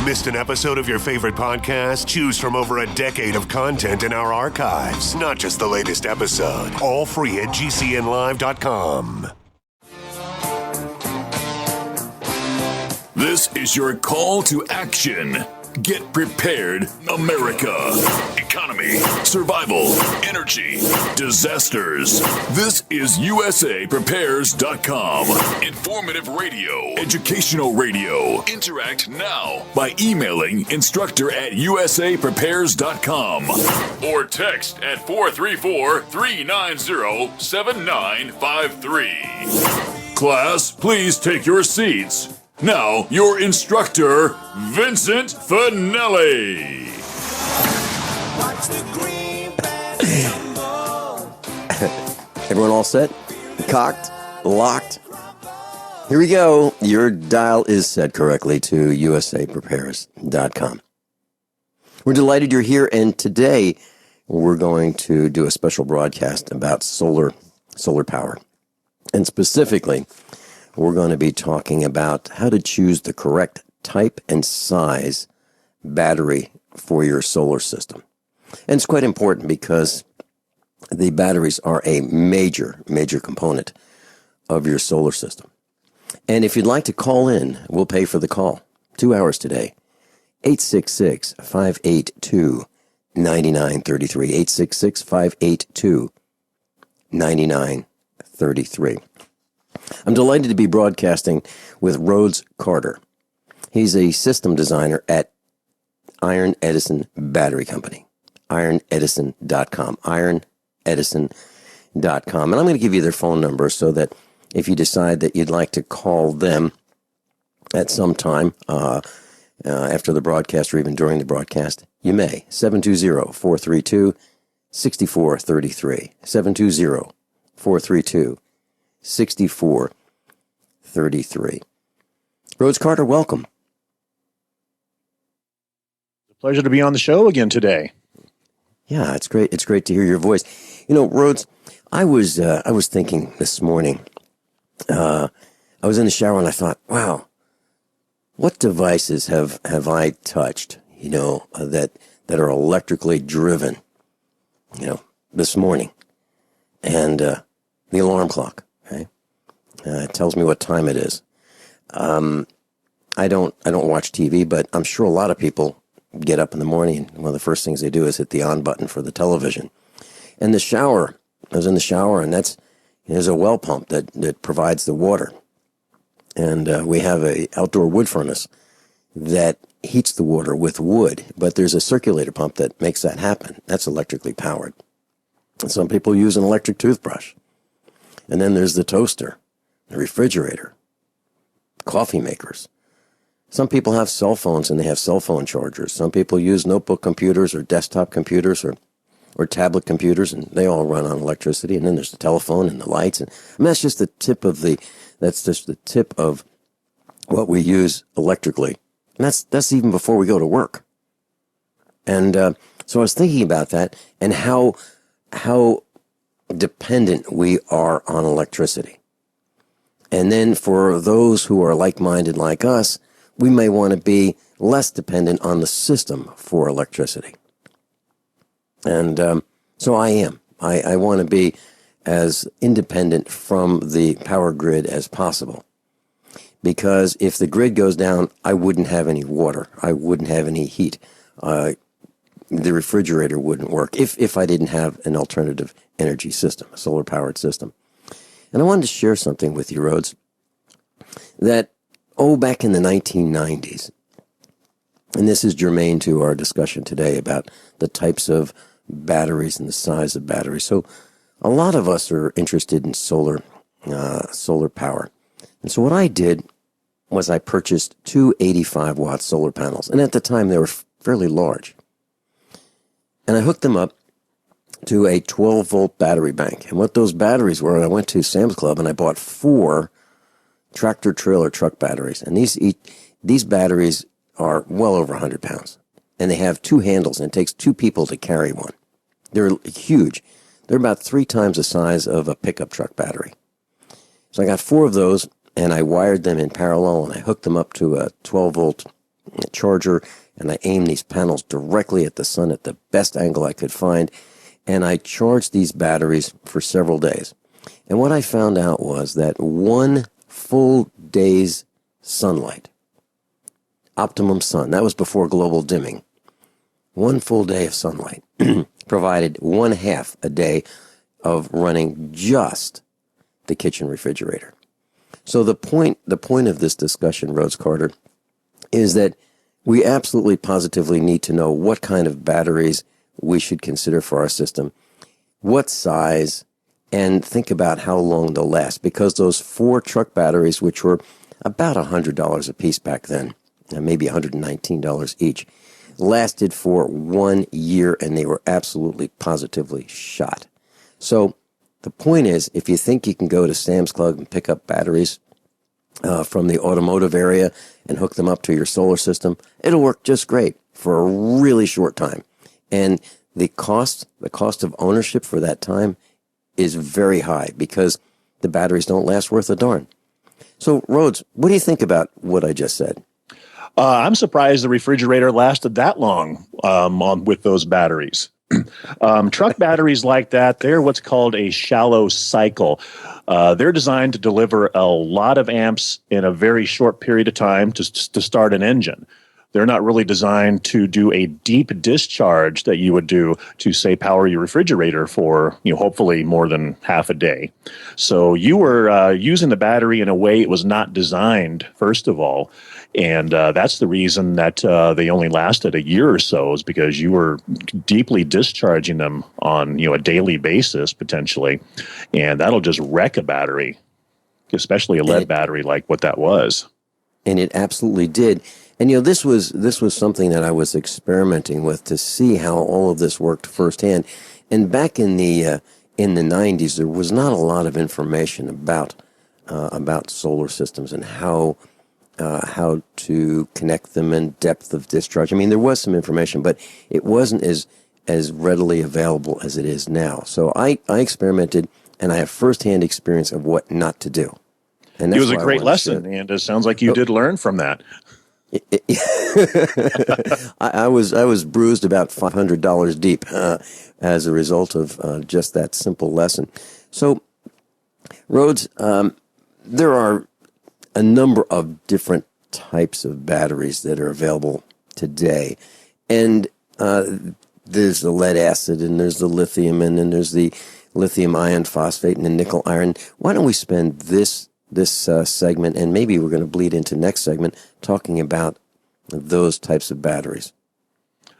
Missed an episode of your favorite podcast? Choose from over a decade of content in our archives, not just the latest episode. All free at GCNlive.com. This is your call to action. Get prepared, America. Economy, survival, energy, disasters. This is USAPrepares.com. Informative radio, educational radio. Interact now by emailing instructor@USAPrepares.com or text at 434-390-7953. Class, please take your seats. Now, your instructor, Vincent Finelli. Everyone all set? Cocked? Locked? Here we go. Your dial is set correctly to USAPrepares.com. We're delighted you're here, and today we're going to do a special broadcast about solar power. And specifically, we're going to be talking about how to choose the correct type and size battery for your solar system. And it's quite important because the batteries are a major component of your solar system. And if you'd like to call in, we'll pay for the call. 2 hours today. 866-582-9933. 866-582-9933. I'm delighted to be broadcasting with Rhodes Carter. He's a system designer at Iron Edison Battery Company. IronEdison.com. IronEdison.com. And I'm going to give you their phone number so that if you decide that you'd like to call them at some time after the broadcast or even during the broadcast, you may. 720-432-6433. 720-432-6433. Rhodes Carter, welcome. It's a pleasure to be on the show again today. Yeah, it's great. It's great to hear your voice. You know, Rhodes, I was thinking this morning. I was in the shower and I thought, wow, what devices have I touched? You know, that are electrically driven. You know, this morning, and the alarm clock. Okay, it tells me what time it is. I don't watch TV, but I'm sure a lot of people get up in the morning and one of the first things they do is hit the on button for the television. And the shower, I was in the shower, and there's a well pump that provides the water. And we have a outdoor wood furnace that heats the water with wood, but there's a circulator pump that makes that happen. That's electrically powered. And some people use an electric toothbrush. And then there's the toaster, the refrigerator, coffee makers. Some people have cell phones and they have cell phone chargers. Some people use notebook computers or desktop computers or tablet computers, and they all run on electricity. And then there's the telephone and the lights. And I mean, that's just the tip of what we use electrically. And that's even before we go to work. And so I was thinking about that and how dependent we are on electricity. And then for those who are like-minded like us, we may want to be less dependent on the system for electricity. And so I am. I want to be as independent from the power grid as possible. Because if the grid goes down, I wouldn't have any water. I wouldn't have any heat. The refrigerator wouldn't work if I didn't have an alternative energy system, a solar-powered system. And I wanted to share something with you, Rhodes, that, back in the 1990s, and this is germane to our discussion today about the types of batteries and the size of batteries. So a lot of us are interested in solar power. And so what I did was I purchased two 85-watt solar panels. And at the time, they were fairly large. And I hooked them up to a 12-volt battery bank. And what those batteries were, I went to Sam's Club and I bought 4 tractor-trailer truck batteries. And these batteries are well over 100 pounds. And they have 2 handles, and it takes 2 people to carry one. They're huge. They're about 3 times the size of a pickup truck battery. So I got 4 of those, and I wired them in parallel, and I hooked them up to a 12-volt charger, and I aimed these panels directly at the sun at the best angle I could find, and I charged these batteries for several days. And what I found out was that one full day's sunlight, optimum sun, that was before global dimming, one full day of sunlight provided 1/2 a day of running just the kitchen refrigerator. So the point of this discussion, Rhodes Carter, is that we absolutely positively need to know what kind of batteries we should consider for our system, what size, and think about how long they'll last. Because those 4 truck batteries, which were about $100 a piece back then, maybe $119 each, lasted for 1 year, and they were absolutely positively shot. So the point is, if you think you can go to Sam's Club and pick up batteries from the automotive area and hook them up to your solar system, it'll work just great for a really short time. And the cost of ownership for that time is very high because the batteries don't last worth a darn. So, Rhodes, what do you think about what I just said? I'm surprised the refrigerator lasted that long with those batteries. Truck batteries like that, they're what's called a shallow cycle. They're designed to deliver a lot of amps in a very short period of time to start an engine. They're not really designed to do a deep discharge that you would do to, say, power your refrigerator for, hopefully more than half a day. So you were using the battery in a way it was not designed, first of all. And that's the reason that they only lasted a year or so, is because you were deeply discharging them on, a daily basis, potentially. And that'll just wreck a battery, especially a lead battery like what that was. And it absolutely did. And this was something that I was experimenting with to see how all of this worked firsthand. And back in the 90s, there was not a lot of information about solar systems and how to connect them and depth of discharge. I mean, there was some information, but it wasn't as readily available as it is now. So I experimented, and I have firsthand experience of what not to do. And it was a great lesson, and it sounds like you did learn from that. I was bruised about $500 deep as a result of just that simple lesson. So, Rhodes, there are a number of different types of batteries that are available today, and there's the lead acid, and there's the lithium, and then there's the lithium iron phosphate and the nickel iron. Why don't we spend this segment, and maybe we're going to bleed into next segment, talking about those types of batteries?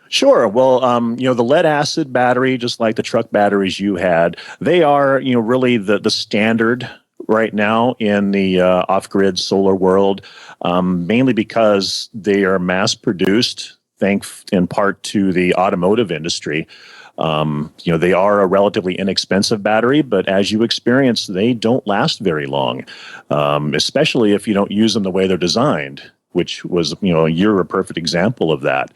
Sure. Well, the lead acid battery, just like the truck batteries you had, they are, really the standard right now in the off-grid solar world, mainly because they are mass-produced, thanks in part to the automotive industry. They are a relatively inexpensive battery, but as you experience, they don't last very long, especially if you don't use them the way they're designed, which was, you're a perfect example of that.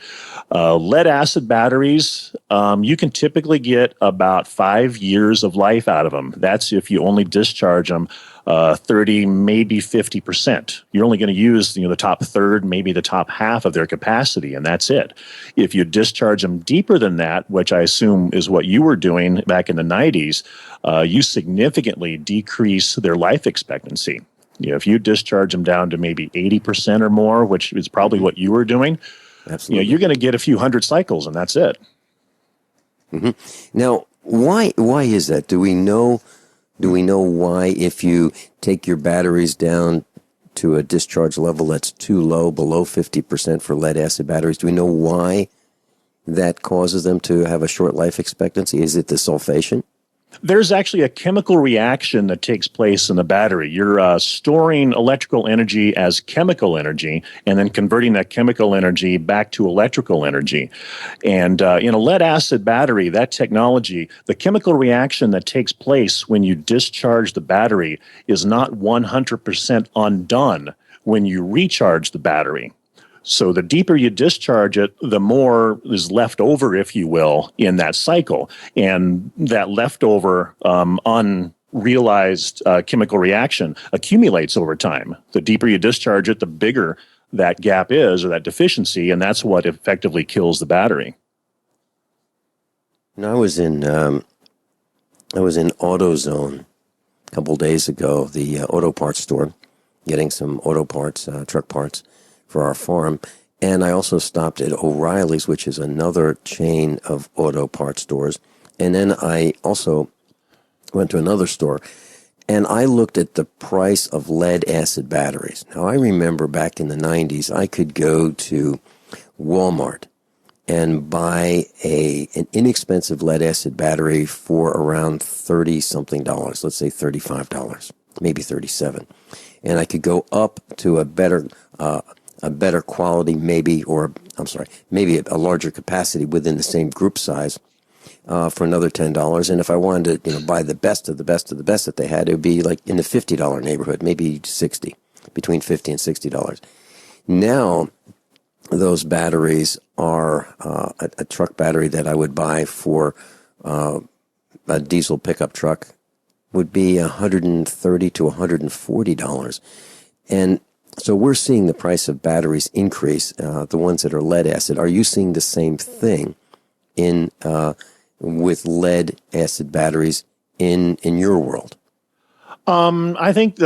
Lead acid batteries, you can typically get about 5 years of life out of them. That's if you only discharge them 30, maybe 50%. You're only going to use the top third, maybe the top half of their capacity, and that's it. If you discharge them deeper than that, which I assume is what you were doing back in the 90s, you significantly decrease their life expectancy. If you discharge them down to maybe 80% or more, which is probably what you were doing, absolutely, you're going to get a few hundred cycles, and that's it. Mm-hmm. Now, why is that? Do we know why, if you take your batteries down to a discharge level that's too low, below 50% for lead acid batteries, do we know why that causes them to have a short life expectancy? Is it the sulfation? There's actually a chemical reaction that takes place in the battery. You're storing electrical energy as chemical energy and then converting that chemical energy back to electrical energy. And in a lead acid battery, that technology, the chemical reaction that takes place when you discharge the battery is not 100% undone when you recharge the battery. So the deeper you discharge it, the more is left over, if you will, in that cycle. And that leftover unrealized chemical reaction accumulates over time. The deeper you discharge it, the bigger that gap is, or that deficiency, and that's what effectively kills the battery. I was in AutoZone a couple days ago, the auto parts store, getting some auto parts, truck parts for our farm. And I also stopped at O'Reilly's, which is another chain of auto parts stores. And then I also went to another store, and I looked at the price of lead-acid batteries. Now, I remember back in the 90s, I could go to Walmart and buy an inexpensive lead-acid battery for around $30-something, let's say $35, maybe $37. And I could go up to a better quality, maybe a larger capacity within the same group size for another $10. And if I wanted to, buy the best of the best of the best that they had, it would be like in the $50 neighborhood, maybe $60, between $50 and $60. Now, those batteries are a truck battery that I would buy for a diesel pickup truck would be $130 to $140. And so we're seeing the price of batteries increase, the ones that are lead acid. Are you seeing the same thing with lead acid batteries in your world? I think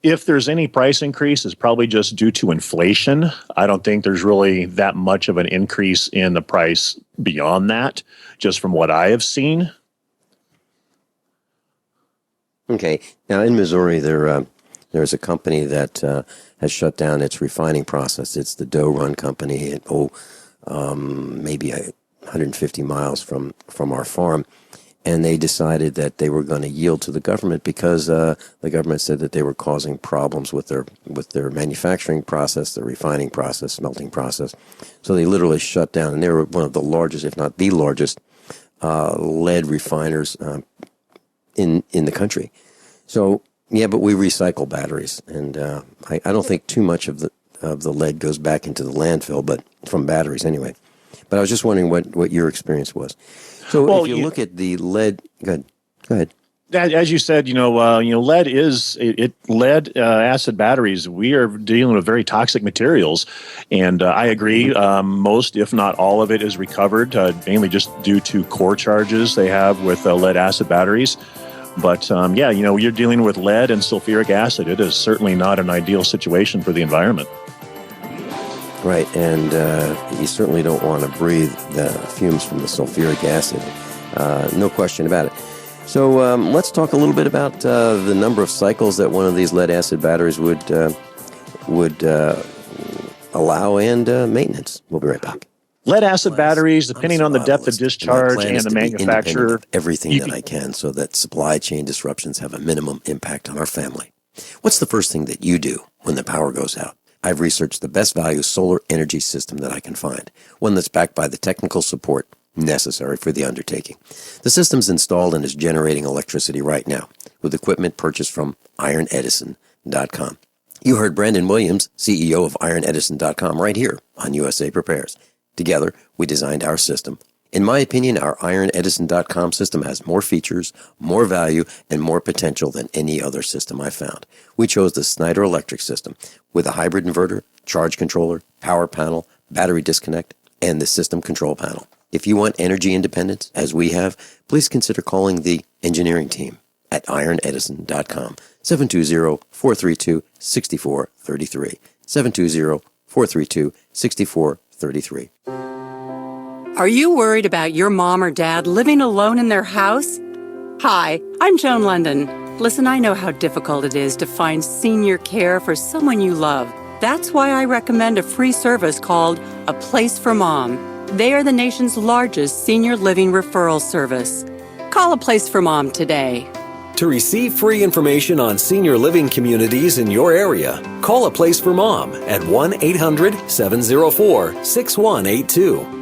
if there's any price increase, it's probably just due to inflation. I don't think there's really that much of an increase in the price beyond that, just from what I have seen. Okay. Now, in Missouri, there's a company that has shut down its refining process. It's the Doe Run Company, maybe 150 miles from our farm. And they decided that they were going to yield to the government because the government said that they were causing problems with their manufacturing process, their refining process, smelting process. So they literally shut down. And they were one of the largest, if not the largest, lead refiners in the country. So yeah, but we recycle batteries, and I don't think too much of the lead goes back into the landfill, but from batteries anyway. But I was just wondering what your experience was. So if you look at the lead, go ahead. As you said, lead is lead acid batteries. We are dealing with very toxic materials, and I agree. Most, if not all of it, is recovered, mainly just due to core charges they have with lead acid batteries. But you're dealing with lead and sulfuric acid. It is certainly not an ideal situation for the environment. Right, and you certainly don't want to breathe the fumes from the sulfuric acid. No question about it. So let's talk a little bit about the number of cycles that one of these lead-acid batteries would allow and maintenance. We'll be right back. Lead-acid batteries, depending on the depth of discharge and the manufacturer. Everything that I can so that supply chain disruptions have a minimum impact on our family. What's the first thing that you do when the power goes out? I've researched the best value solar energy system that I can find, one that's backed by the technical support necessary for the undertaking. The system's installed and is generating electricity right now with equipment purchased from IronEdison.com. You heard Brandon Williams, CEO of IronEdison.com, right here on USA Prepares. Together, we designed our system. In my opinion, our IronEdison.com system has more features, more value, and more potential than any other system I've found. We chose the Snyder Electric system with a hybrid inverter, charge controller, power panel, battery disconnect, and the system control panel. If you want energy independence, as we have, please consider calling the engineering team at IronEdison.com, 720-432-6433, 720-432-6433. Are you worried about your mom or dad living alone in their house? Hi, I'm Joan London. Listen, I know how difficult it is to find senior care for someone you love. That's why I recommend a free service called A Place for Mom. They are the nation's largest senior living referral service. Call A Place for Mom today. To receive free information on senior living communities in your area, call A Place for Mom at 1-800-704-6182.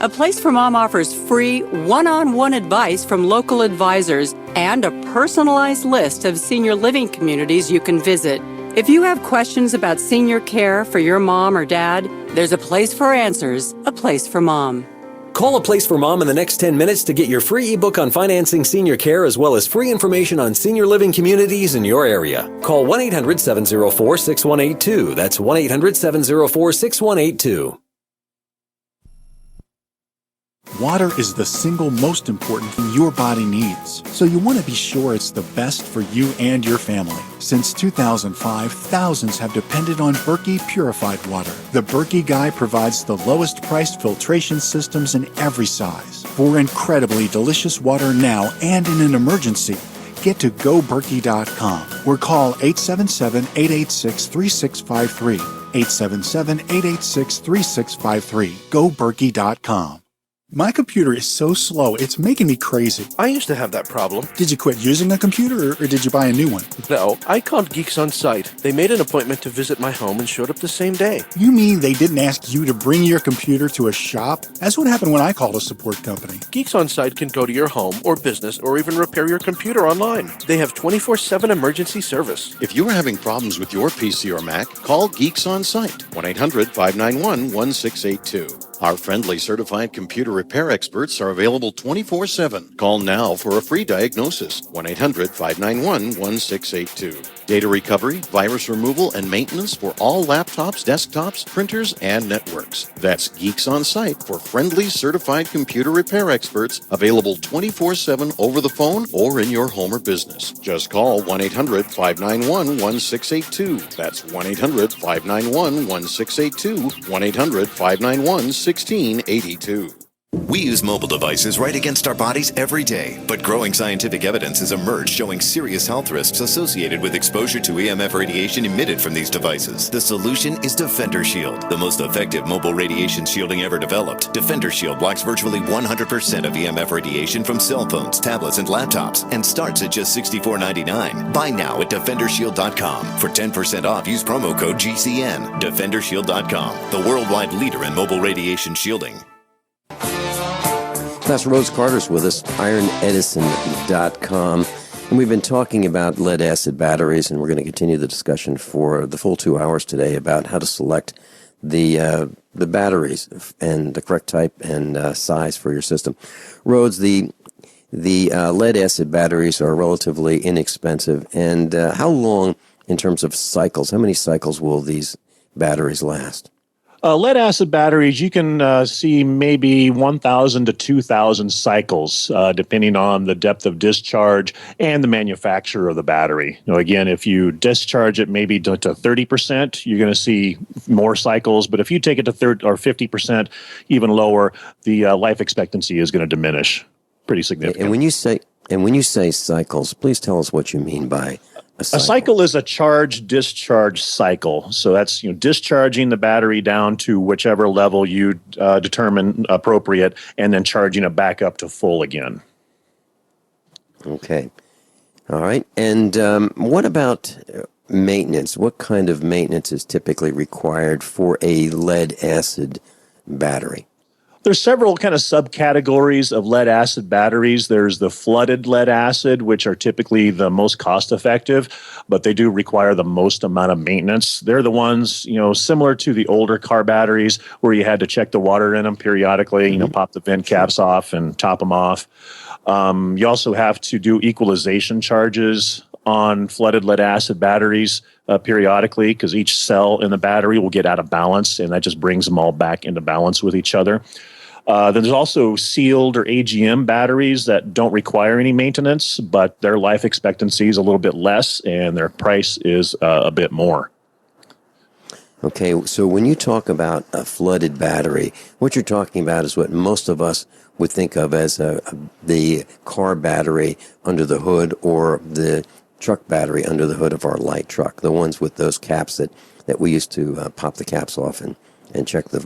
A Place for Mom offers free one-on-one advice from local advisors and a personalized list of senior living communities you can visit. If you have questions about senior care for your mom or dad, there's a place for answers, A Place for Mom. Call A Place for Mom in the next 10 minutes to get your free ebook on financing senior care as well as free information on senior living communities in your area. Call 1-800-704-6182. That's 1-800-704-6182. Water is the single most important thing your body needs, so you want to be sure it's the best for you and your family. Since 2005, thousands have depended on Berkey purified water. The Berkey Guy provides the lowest priced filtration systems in every size. For incredibly delicious water now and in an emergency, get to goberkey.com or call 877-886-3653. 877-886-3653. goberkey.com. My computer is so slow, it's making me crazy. I used to have that problem. Did you quit using a computer or did you buy a new one? No, I called Geeks On Site. They made an appointment to visit my home and showed up the same day. You mean they didn't ask you to bring your computer to a shop? That's what happened when I called a support company. Geeks On Site can go to your home or business or even repair your computer online. They have 24/7 emergency service. If you are having problems with your PC or Mac, call Geeks On Site, 1-800-591-1682. Our friendly certified computer repair experts are available 24/7. Call now for a free diagnosis, 1-800-591-1682. Data recovery, virus removal, and maintenance for all laptops, desktops, printers, and networks. That's Geeks On Site for friendly certified computer repair experts, available 24/7 over the phone or in your home or business. Just call 1-800-591-1682. That's 1-800-591-1682, 1-800-591-1682. We use mobile devices right against our bodies every day, but growing scientific evidence has emerged showing serious health risks associated with exposure to EMF radiation emitted from these devices. The solution is Defender Shield, the most effective mobile radiation shielding ever developed. Defender Shield blocks virtually 100% of EMF radiation from cell phones, tablets, and laptops, and starts at just $64.99. Buy now at DefenderShield.com. For 10% off, use promo code GCN. DefenderShield.com, the worldwide leader in mobile radiation shielding. Professor Rhodes Carter's with us, IronEdison.com. And we've been talking about lead-acid batteries, and we're going to continue the discussion for the full 2 hours today about how to select the batteries and the correct type and size for your system. Rhodes, the lead-acid batteries are relatively inexpensive. And how long, in terms of cycles, how many cycles will these batteries last? Lead acid batteries, you can see maybe 1,000 to 2,000 cycles, depending on the depth of discharge and the manufacturer of the battery. Again, if you discharge it maybe to 30%, you're going to see more cycles. But if you take it to 30 or 50%, even lower, the life expectancy is going to diminish pretty significantly. And when you say cycles, please tell us what you mean by a cycle is a charge-discharge cycle. So that's discharging the battery down to whichever level you determine appropriate, and then charging it back up to full again. Okay. All right. And what about maintenance? What kind of maintenance is typically required for a lead-acid battery? There's several kind of subcategories of lead acid batteries. There's the flooded lead acid, which are typically the most cost effective, but they do require the most amount of maintenance. They're the ones, similar to the older car batteries where you had to check the water in them periodically, pop the vent caps off and top them off. You also have to do equalization charges on flooded lead acid batteries periodically, because each cell in the battery will get out of balance, and that just brings them all back into balance with each other. Then there's also sealed or AGM batteries that don't require any maintenance, but their life expectancy is a little bit less, and their price is a bit more. Okay, so when you talk about a flooded battery, what you're talking about is what most of us would think of as the car battery under the hood, or the truck battery under the hood of our light truck, the ones with those caps that we used to pop the caps off and check the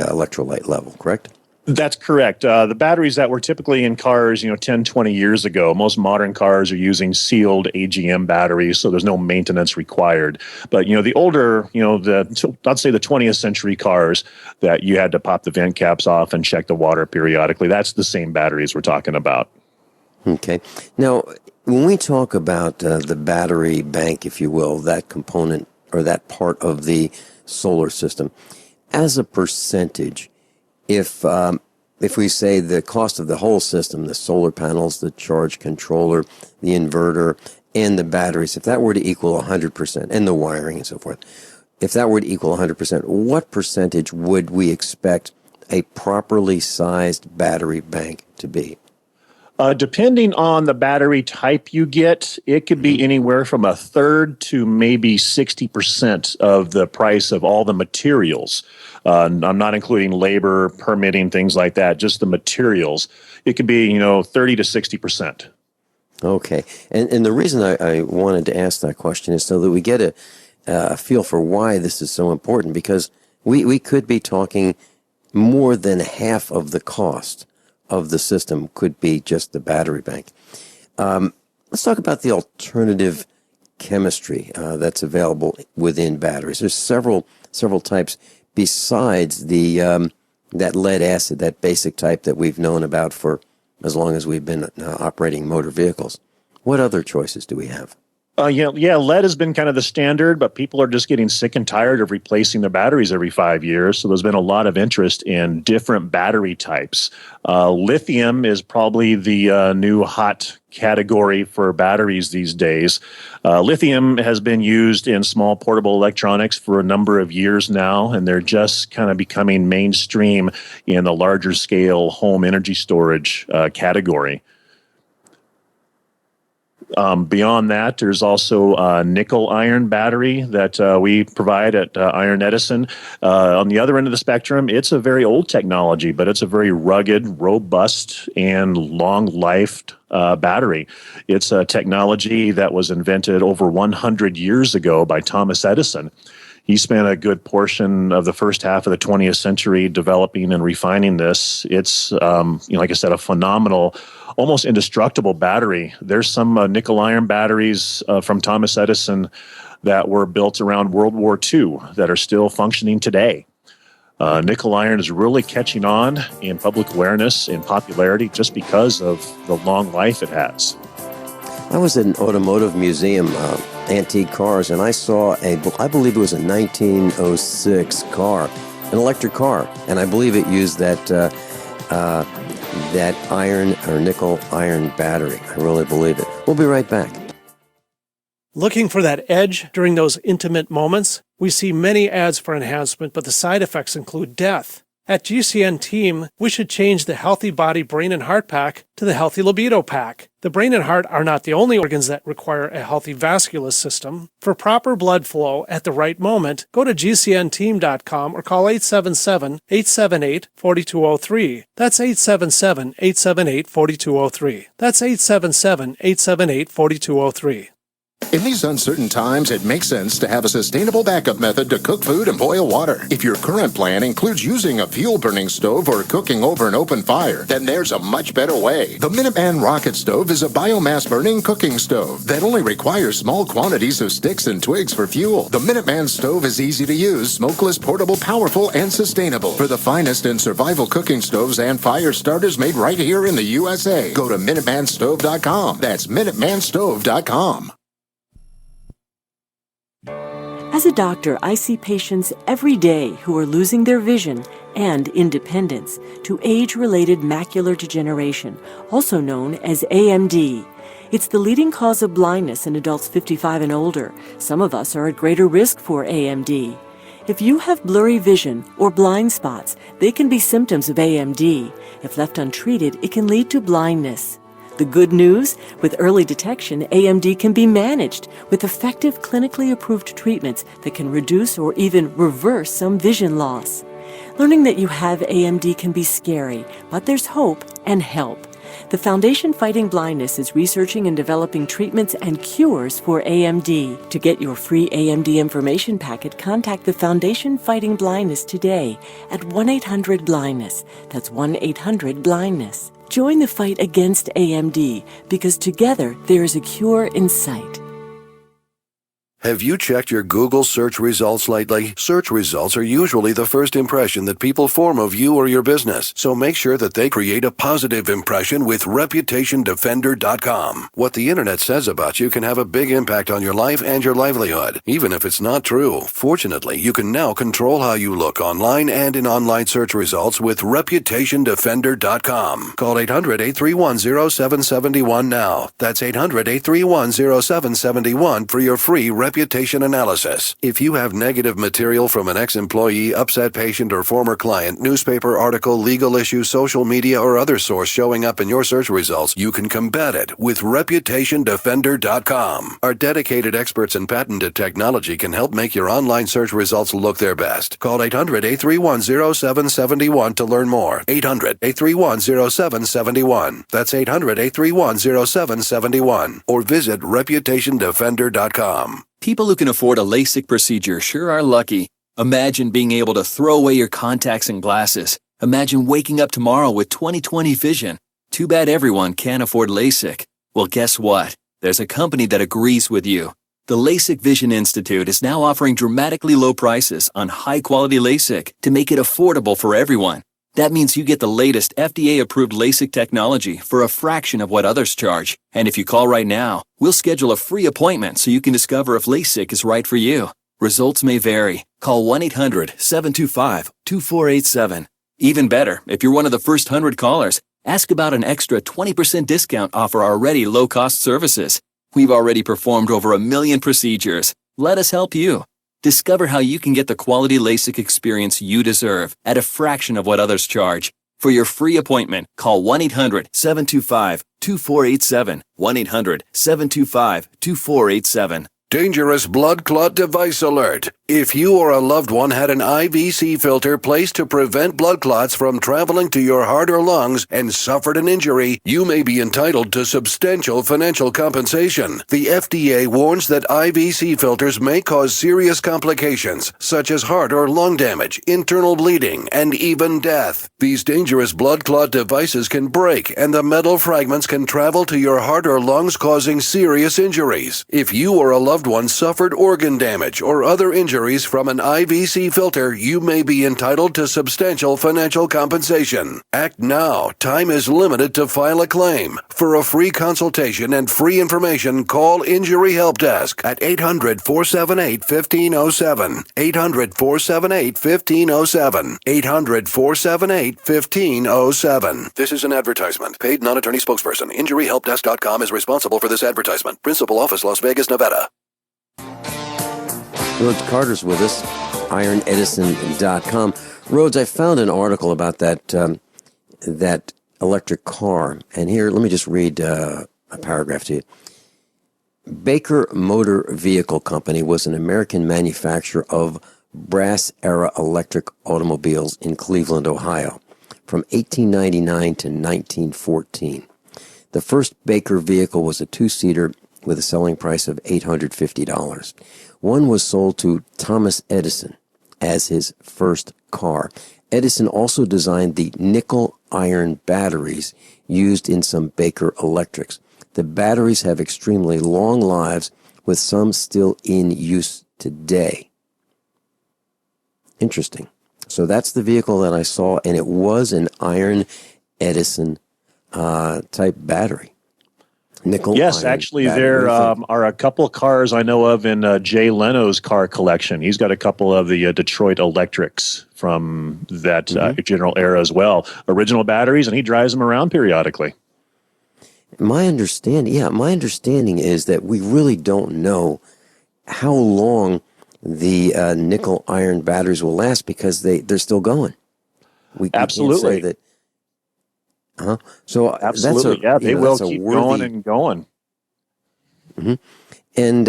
electrolyte level, correct? That's correct. The batteries that were typically in cars, 10, 20 years ago, most modern cars are using sealed AGM batteries, so there's no maintenance required. But, the older, I'd say the 20th century cars that you had to pop the vent caps off and check the water periodically, that's the same batteries we're talking about. Okay. Now, when we talk about the battery bank, if you will, that component or that part of the solar system, as a percentage, if if we say the cost of the whole system, the solar panels, the charge controller, the inverter, and the batteries, if that were to equal 100%, and the wiring and so forth, if that were to equal 100%, what percentage would we expect a properly sized battery bank to be? Depending on the battery type you get, it could be anywhere from a third to maybe 60% of the price of all the materials. I'm not including labor, permitting, things like that, just the materials. It could be, 30 to 60%. Okay. And the reason I wanted to ask that question is so that we get a feel for why this is so important, because we could be talking more than half of the cost of the system could be just the battery bank. Let's talk about the alternative chemistry that's available within batteries. There's several types besides the that lead acid, that basic type that we've known about for as long as we've been operating motor vehicles. What other choices do we have? Lead has been kind of the standard, but people are just getting sick and tired of replacing their batteries every 5 years. So there's been a lot of interest in different battery types. Lithium is probably the new hot category for batteries these days. Lithium has been used in small portable electronics for a number of years now, and they're just kind of becoming mainstream in the larger scale home energy storage category. Beyond that, there's also a nickel iron battery that we provide at Iron Edison. On the other end of the spectrum, it's a very old technology, but it's a very rugged, robust, and long-lived battery. It's a technology that was invented over 100 years ago by Thomas Edison. He spent a good portion of the first half of the 20th century developing and refining this. It's, like I said, a phenomenal, almost indestructible battery. There's some nickel iron batteries from Thomas Edison that were built around World War II that are still functioning today. Nickel iron is really catching on in public awareness and popularity just because of the long life it has. I was at an automotive museum, antique cars, and I saw I believe it was a 1906 car, an electric car, and I believe it used that iron or nickel iron battery. I really believe it. We'll be right back. Looking for that edge during those intimate moments? We see many ads for enhancement, but the side effects include death. At GCN Team, we should change the Healthy Body Brain and Heart Pack to the Healthy Libido Pack. The brain and heart are not the only organs that require a healthy vascular system. For proper blood flow at the right moment, go to GCNteam.com or call 877-878-4203. That's 877-878-4203. That's 877-878-4203. In these uncertain times, it makes sense to have a sustainable backup method to cook food and boil water. If your current plan includes using a fuel-burning stove or cooking over an open fire, then there's a much better way. The Minuteman Rocket Stove is a biomass-burning cooking stove that only requires small quantities of sticks and twigs for fuel. The Minuteman Stove is easy to use, smokeless, portable, powerful, and sustainable. For the finest in survival cooking stoves and fire starters made right here in the USA, go to MinutemanStove.com. That's MinutemanStove.com. As a doctor, I see patients every day who are losing their vision and independence to age-related macular degeneration, also known as AMD. It's the leading cause of blindness in adults 55 and older. Some of us are at greater risk for AMD. If you have blurry vision or blind spots, they can be symptoms of AMD. If left untreated, it can lead to blindness. The good news? With early detection, AMD can be managed with effective clinically approved treatments that can reduce or even reverse some vision loss. Learning that you have AMD can be scary, but there's hope and help. The Foundation Fighting Blindness is researching and developing treatments and cures for AMD. To get your free AMD information packet, contact the Foundation Fighting Blindness today at 1-800-BLINDNESS. That's 1-800-BLINDNESS. Join the fight against AMD because together there is a cure in sight. Have you checked your Google search results lately? Search results are usually the first impression that people form of you or your business, so make sure that they create a positive impression with ReputationDefender.com. What the internet says about you can have a big impact on your life and your livelihood, even if it's not true. Fortunately, you can now control how you look online and in online search results with ReputationDefender.com. Call 800-831-0771 now. That's 800-831-0771 for your free reputation analysis. If you have negative material from an ex-employee, upset patient, or former client, newspaper article, legal issue, social media, or other source showing up in your search results, you can combat it with ReputationDefender.com. Our dedicated experts in patented technology can help make your online search results look their best. Call 800-831-0771 to learn more. 800-831-0771. That's 800-831-0771. Or visit ReputationDefender.com. People who can afford a LASIK procedure sure are lucky. Imagine being able to throw away your contacts and glasses. Imagine waking up tomorrow with 20/20 vision. Too bad everyone can't afford LASIK. Well, guess what? There's a company that agrees with you. The LASIK Vision Institute is now offering dramatically low prices on high-quality LASIK to make it affordable for everyone. That means you get the latest FDA-approved LASIK technology for a fraction of what others charge. And if you call right now, we'll schedule a free appointment so you can discover if LASIK is right for you. Results may vary. Call 1-800-725-2487. Even better, if you're one of the first 100 callers, ask about an extra 20% discount off our already low-cost services. We've already performed over 1 million procedures. Let us help you. Discover how you can get the quality LASIK experience you deserve at a fraction of what others charge. For your free appointment, call 1-800-725-2487. 1-800-725-2487. Dangerous blood clot device alert. If you or a loved one had an IVC filter placed to prevent blood clots from traveling to your heart or lungs and suffered an injury, you may be entitled to substantial financial compensation. The FDA warns that IVC filters may cause serious complications, such as heart or lung damage, internal bleeding, and even death. These dangerous blood clot devices can break, and the metal fragments can travel to your heart or lungs, causing serious injuries. If you or a loved one suffered organ damage or other injuries from an IVC filter, you may be entitled to substantial financial compensation. Act now. Time is limited to file a claim. For a free consultation and free information, call Injury Help Desk at 800-478-1507. 800-478-1507. 800-478-1507. This is an advertisement. Paid non-attorney spokesperson. InjuryHelpDesk.com is responsible for this advertisement. Principal office, Las Vegas, Nevada. Rhodes Carter's with us, IronEdison.com. Rhodes, I found an article about that electric car, and here, let me just read a paragraph to you. Baker Motor Vehicle Company was an American manufacturer of brass-era electric automobiles in Cleveland, Ohio, from 1899 to 1914. The first Baker vehicle was a two-seater with a selling price of $850. One was sold to Thomas Edison as his first car. Edison also designed the nickel-iron batteries used in some Baker electrics. The batteries have extremely long lives, with some still in use today. Interesting. So that's the vehicle that I saw, and it was an iron Edison type battery. Nickel. Yes, actually, there are a couple of cars I know of in Jay Leno's car collection. He's got a couple of the Detroit Electrics from that general era as well. Original batteries, and he drives them around periodically. My understanding is that we really don't know how long the nickel iron batteries will last, because they're still going. We Absolutely. can't say that. So absolutely, they will keep going and going. Mm-hmm. And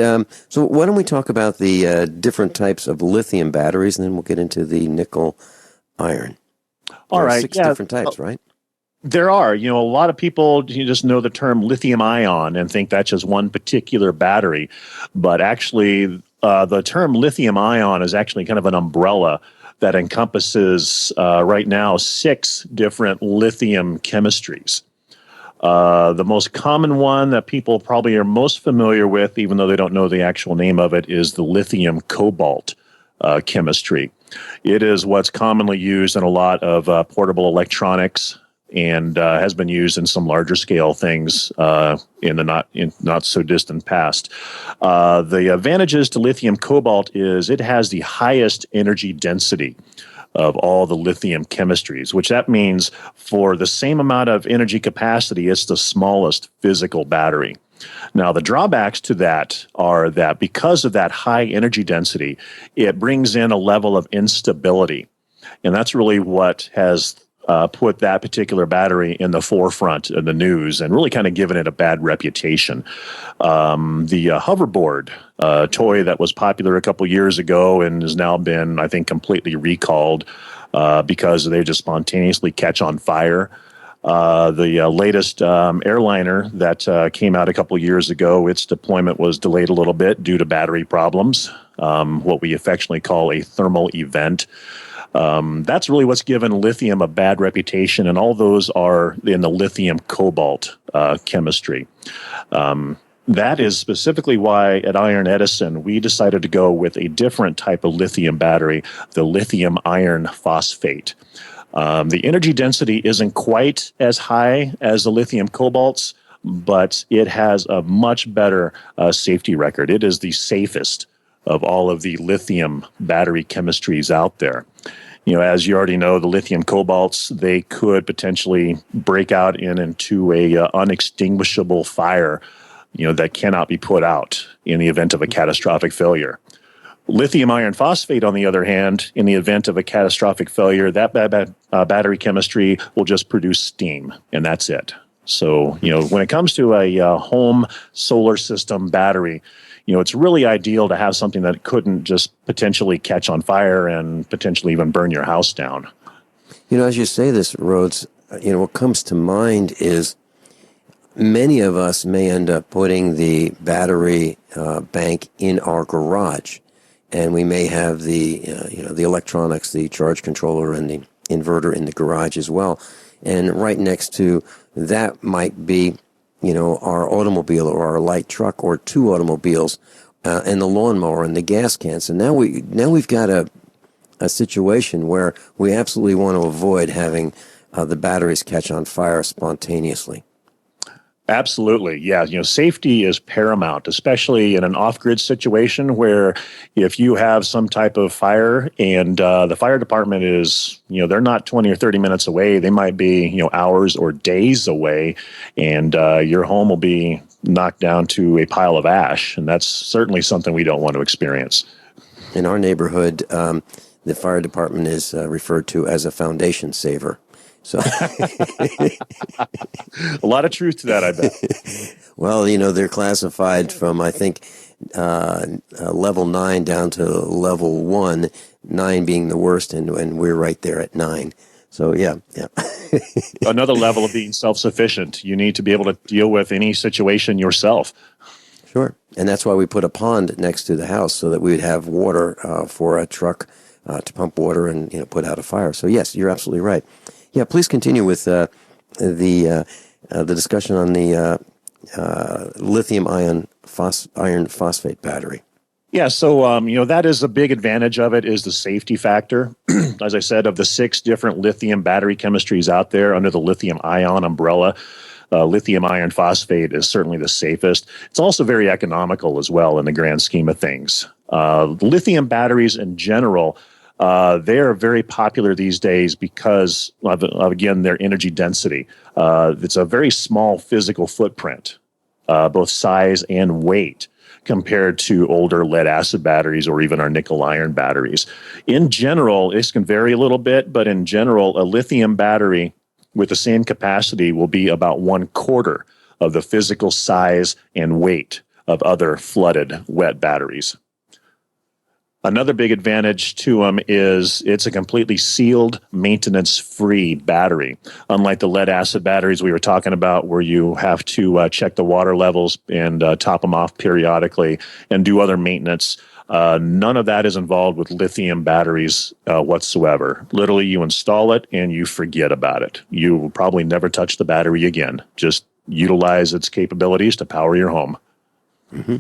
so why don't we talk about the different types of lithium batteries, and then we'll get into the nickel iron. All right, 6 different types, right? There are. A lot of people just know the term lithium ion and think that's just one particular battery. But actually, the term lithium ion is actually kind of an umbrella that encompasses right now 6 different lithium chemistries. The most common one that people probably are most familiar with, even though they don't know the actual name of it, is the lithium cobalt chemistry. It is what's commonly used in a lot of portable electronics and has been used in some larger scale things in the not so distant past. The advantages to lithium cobalt is it has the highest energy density of all the lithium chemistries, which that means for the same amount of energy capacity, it's the smallest physical battery. Now, the drawbacks to that are that because of that high energy density, it brings in a level of instability. And that's really what has put that particular battery in the forefront of the news and really kind of given it a bad reputation. The hoverboard toy that was popular a couple years ago and has now been, I think, completely recalled because they just spontaneously catch on fire. The latest airliner that came out a couple years ago, its deployment was delayed a little bit due to battery problems, what we affectionately call a thermal event. That's really what's given lithium a bad reputation, and all those are in the lithium cobalt chemistry. That is specifically why at Iron Edison we decided to go with a different type of lithium battery, the lithium iron phosphate. The energy density isn't quite as high as the lithium cobalts, but it has a much better safety record. It is the safest of all of the lithium battery chemistries out there. You know, as you already know, the lithium cobalts, they could potentially break out into a unextinguishable fire, you know, that cannot be put out in the event of a catastrophic failure. Lithium iron phosphate, on the other hand, in the event of a catastrophic failure, that battery chemistry will just produce steam, and that's it. So, you know, when it comes to a home solar system battery, you know, it's really ideal to have something that couldn't just potentially catch on fire and potentially even burn your house down. You know, as you say this, Rhodes, you know, what comes to mind is many of us may end up putting the battery bank in our garage, and we may have the, you know, the electronics, the charge controller and the inverter in the garage as well. And right next to that might be, you know, our automobile or our light truck or two automobiles and the lawnmower and the gas cans. And now we've got a situation where we absolutely want to avoid having the batteries catch on fire spontaneously. Absolutely. Yeah. You know, safety is paramount, especially in an off-grid situation where if you have some type of fire and the fire department is, you know, they're not 20 or 30 minutes away. They might be, you know, hours or days away, and your home will be knocked down to a pile of ash. And that's certainly something we don't want to experience. In our neighborhood, the fire department is referred to as a foundation saver. So a lot of truth to that, I bet. Well, you know, they're classified from, I think, level 9 down to level 1, 9 being the worst, and we're right there at 9. So, yeah. Another level of being self-sufficient. You need to be able to deal with any situation yourself. Sure. And that's why we put a pond next to the house so that we would have water for a truck to pump water and, you know, put out a fire. So, yes, you're absolutely right. Yeah, please continue with the discussion on the lithium iron phosphate battery. Yeah, so you know, that is a big advantage of it is the safety factor. As I said, of the 6 different lithium battery chemistries out there under the lithium ion umbrella, lithium iron phosphate is certainly the safest. It's also very economical as well in the grand scheme of things. Lithium batteries in general, they are very popular these days because of, again, their energy density. It's a very small physical footprint, both size and weight, compared to older lead-acid batteries or even our nickel-iron batteries. In general, this can vary a little bit, but in general, a lithium battery with the same capacity will be about 1/4 of the physical size and weight of other flooded wet batteries. Another big advantage to them is it's a completely sealed, maintenance-free battery. Unlike the lead-acid batteries we were talking about where you have to check the water levels and top them off periodically and do other maintenance, none of that is involved with lithium batteries whatsoever. Literally, you install it and you forget about it. You will probably never touch the battery again. Just utilize its capabilities to power your home. Mm-hmm.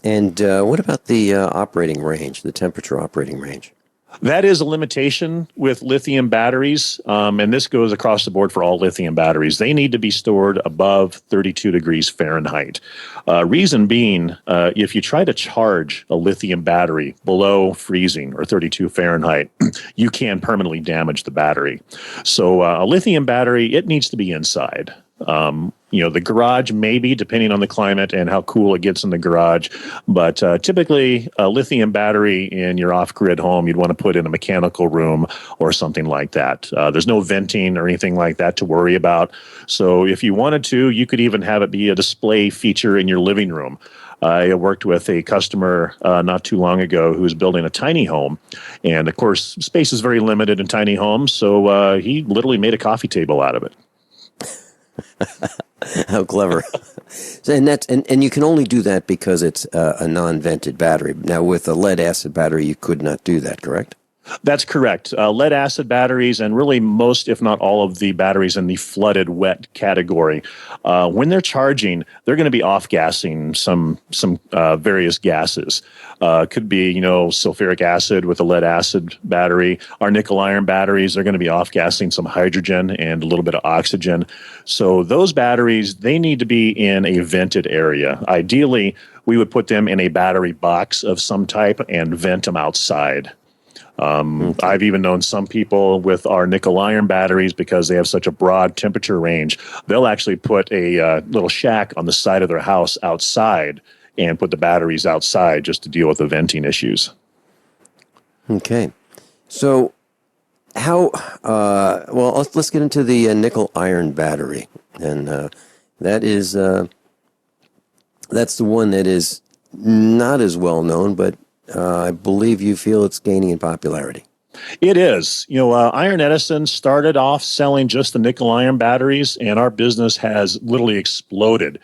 And what about the operating range, the temperature operating range? That is a limitation with lithium batteries, and this goes across the board for all lithium batteries. They need to be stored above 32 degrees Fahrenheit. Reason being, if you try to charge a lithium battery below freezing or 32 Fahrenheit, you can permanently damage the battery. So a lithium battery, it needs to be inside. The garage, maybe, depending on the climate and how cool it gets in the garage. But typically, a lithium battery in your off-grid home, you'd want to put in a mechanical room or something like that. There's no venting or anything like that to worry about. So if you wanted to, you could even have it be a display feature in your living room. I worked with a customer not too long ago who was building a tiny home. And, of course, space is very limited in tiny homes, so he literally made a coffee table out of it. How clever. And you can only do that because it's a non-vented battery. Now, with a lead acid battery, you could not do that, correct? That's correct. Lead acid batteries, and really most, if not all, of the batteries in the flooded wet category, when they're charging, they're going to be off-gassing some various gases. Could be, sulfuric acid with a lead acid battery. Our nickel iron batteries are going to be off-gassing some hydrogen and a little bit of oxygen. So those batteries, they need to be in a vented area. Ideally, we would put them in a battery box of some type and vent them outside. I've even known some people with our nickel iron batteries, because they have such a broad temperature range, they'll actually put a little shack on the side of their house outside and put the batteries outside just to deal with the venting issues. Okay. So how, let's get into the nickel iron battery. And that's the one that is not as well known, but I believe you feel it's gaining in popularity. It is. Iron Edison started off selling just the nickel iron batteries, and our business has literally exploded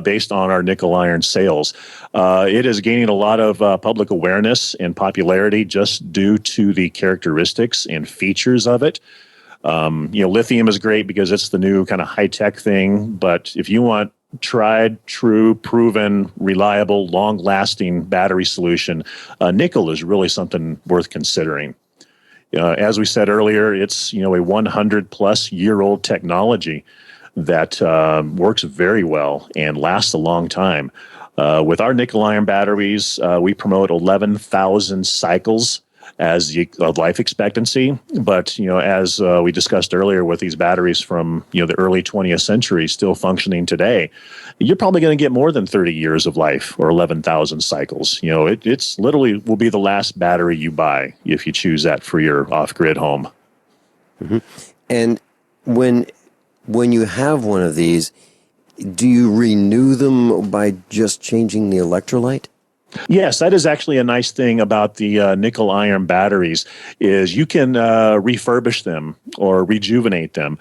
based on our nickel iron sales. It is gaining a lot of public awareness and popularity just due to the characteristics and features of it. Lithium is great because it's the new kind of high-tech thing, but if you want tried, true, proven, reliable, long-lasting battery solution, nickel is really something worth considering. As we said earlier, it's a 100-plus-year-old technology that works very well and lasts a long time. With our nickel iron batteries, we promote 11,000 cycles as the life expectancy. But, as we discussed earlier with these batteries from, the early 20th century still functioning today, you're probably going to get more than 30 years of life or 11,000 cycles. It's literally will be the last battery you buy if you choose that for your off-grid home. Mm-hmm. And when you have one of these, do you renew them by just changing the electrolyte? Yes, that is actually a nice thing about the nickel iron batteries is you can refurbish them or rejuvenate them.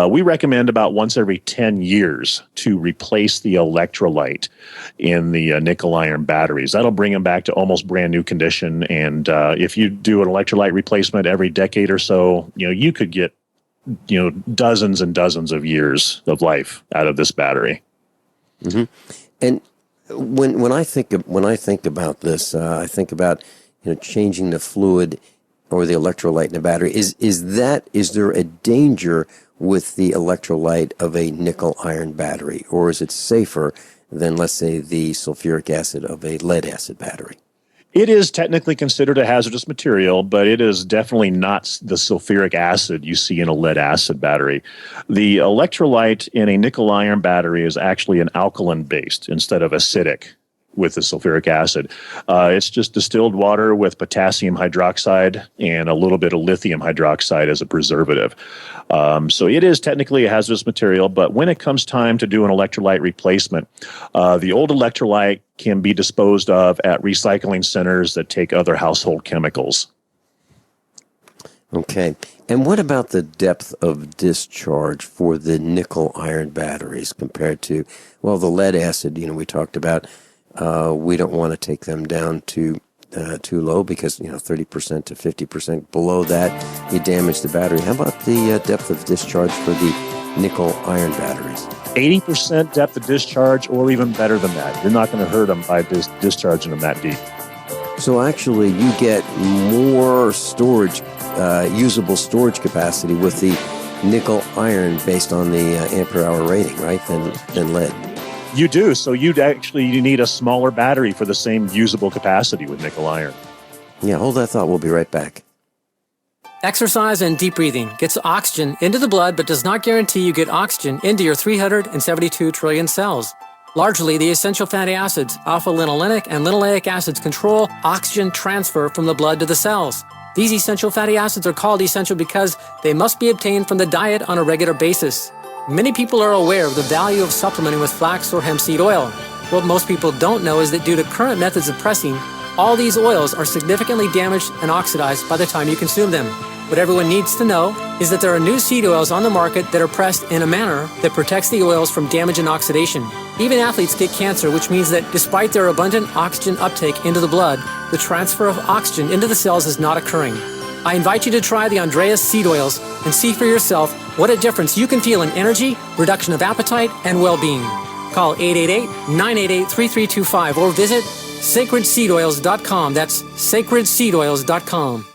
We recommend about once every 10 years to replace the electrolyte in the nickel iron batteries. That'll bring them back to almost brand new condition. And if you do an electrolyte replacement every decade or so, you could get dozens and dozens of years of life out of this battery. Mm-hmm. And when I think about this, I think about changing the fluid or the electrolyte in a battery. Is there a danger with the electrolyte of a nickel iron battery, or is it safer than, let's say, the sulfuric acid of a lead acid battery? It is technically considered a hazardous material, but it is definitely not the sulfuric acid you see in a lead acid battery. The electrolyte in a nickel iron battery is actually an alkaline-based instead of acidic with the sulfuric acid. It's just distilled water with potassium hydroxide and a little bit of lithium hydroxide as a preservative. So it is technically a hazardous material, but when it comes time to do an electrolyte replacement, the old electrolyte can be disposed of at recycling centers that take other household chemicals. Okay. And what about the depth of discharge for the nickel iron batteries compared to, the lead acid, we talked about. We don't want to take them down too low because 30% to 50% below that, you damage the battery. How about the depth of discharge for the nickel iron batteries? 80% depth of discharge, or even better than that. You're not going to hurt them by discharging them that deep. So actually, you get more storage, usable storage capacity with the nickel iron based on the ampere hour rating, right, than lead. You do. So you need a smaller battery for the same usable capacity with nickel iron. Yeah, hold that thought. We'll be right back. Exercise and deep breathing gets oxygen into the blood but does not guarantee you get oxygen into your 372 trillion cells. Largely, the essential fatty acids, alpha-linolenic and linoleic acids, control oxygen transfer from the blood to the cells. These essential fatty acids are called essential because they must be obtained from the diet on a regular basis. Many people are aware of the value of supplementing with flax or hemp seed oil. What most people don't know is that due to current methods of pressing, all these oils are significantly damaged and oxidized by the time you consume them. What everyone needs to know is that there are new seed oils on the market that are pressed in a manner that protects the oils from damage and oxidation. Even athletes get cancer, which means that despite their abundant oxygen uptake into the blood, the transfer of oxygen into the cells is not occurring. I invite you to try the Andreas seed oils and see for yourself what a difference you can feel in energy, reduction of appetite, and well-being. Call 888-988-3325 or visit sacredseedoils.com. That's sacredseedoils.com.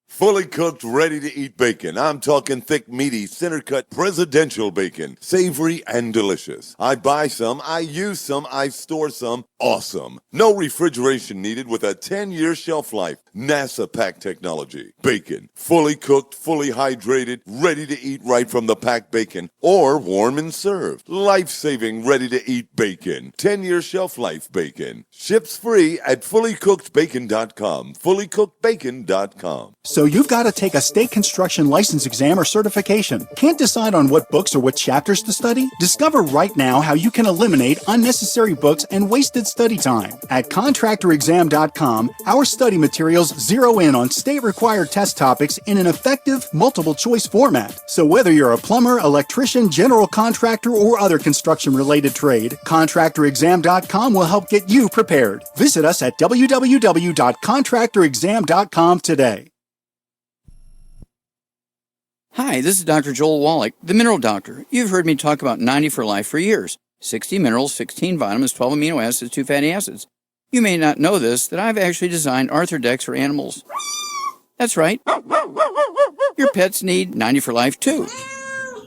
Fully cooked, ready-to-eat bacon. I'm talking thick, meaty, center-cut presidential bacon. Savory and delicious. I buy some, I use some, I store some. Awesome. No refrigeration needed with a 10-year shelf life. NASA pack technology. Bacon. Fully cooked, fully hydrated, ready to eat right from the packed bacon. Or warm and served. Life-saving, ready-to-eat bacon. 10-year shelf life bacon. Ships free at fullycookedbacon.com. Fullycookedbacon.com. So you've got to take a state construction license exam or certification. Can't decide on what books or what chapters to study? Discover right now how you can eliminate unnecessary books and wasted study time. At contractorexam.com, our study materials zero in on state-required test topics in an effective, multiple-choice format. So whether you're a plumber, electrician, general contractor, or other construction-related trade, contractorexam.com will help get you prepared. Visit us at www.contractorexam.com today. Hi, this is Dr. Joel Wallach, the Mineral Doctor. You've heard me talk about 90 for Life for years. 60 minerals, 16 vitamins, 12 amino acids, 2 fatty acids. You may not know this, that I've actually designed Arthrodex for animals. That's right. Your pets need 90 for Life too.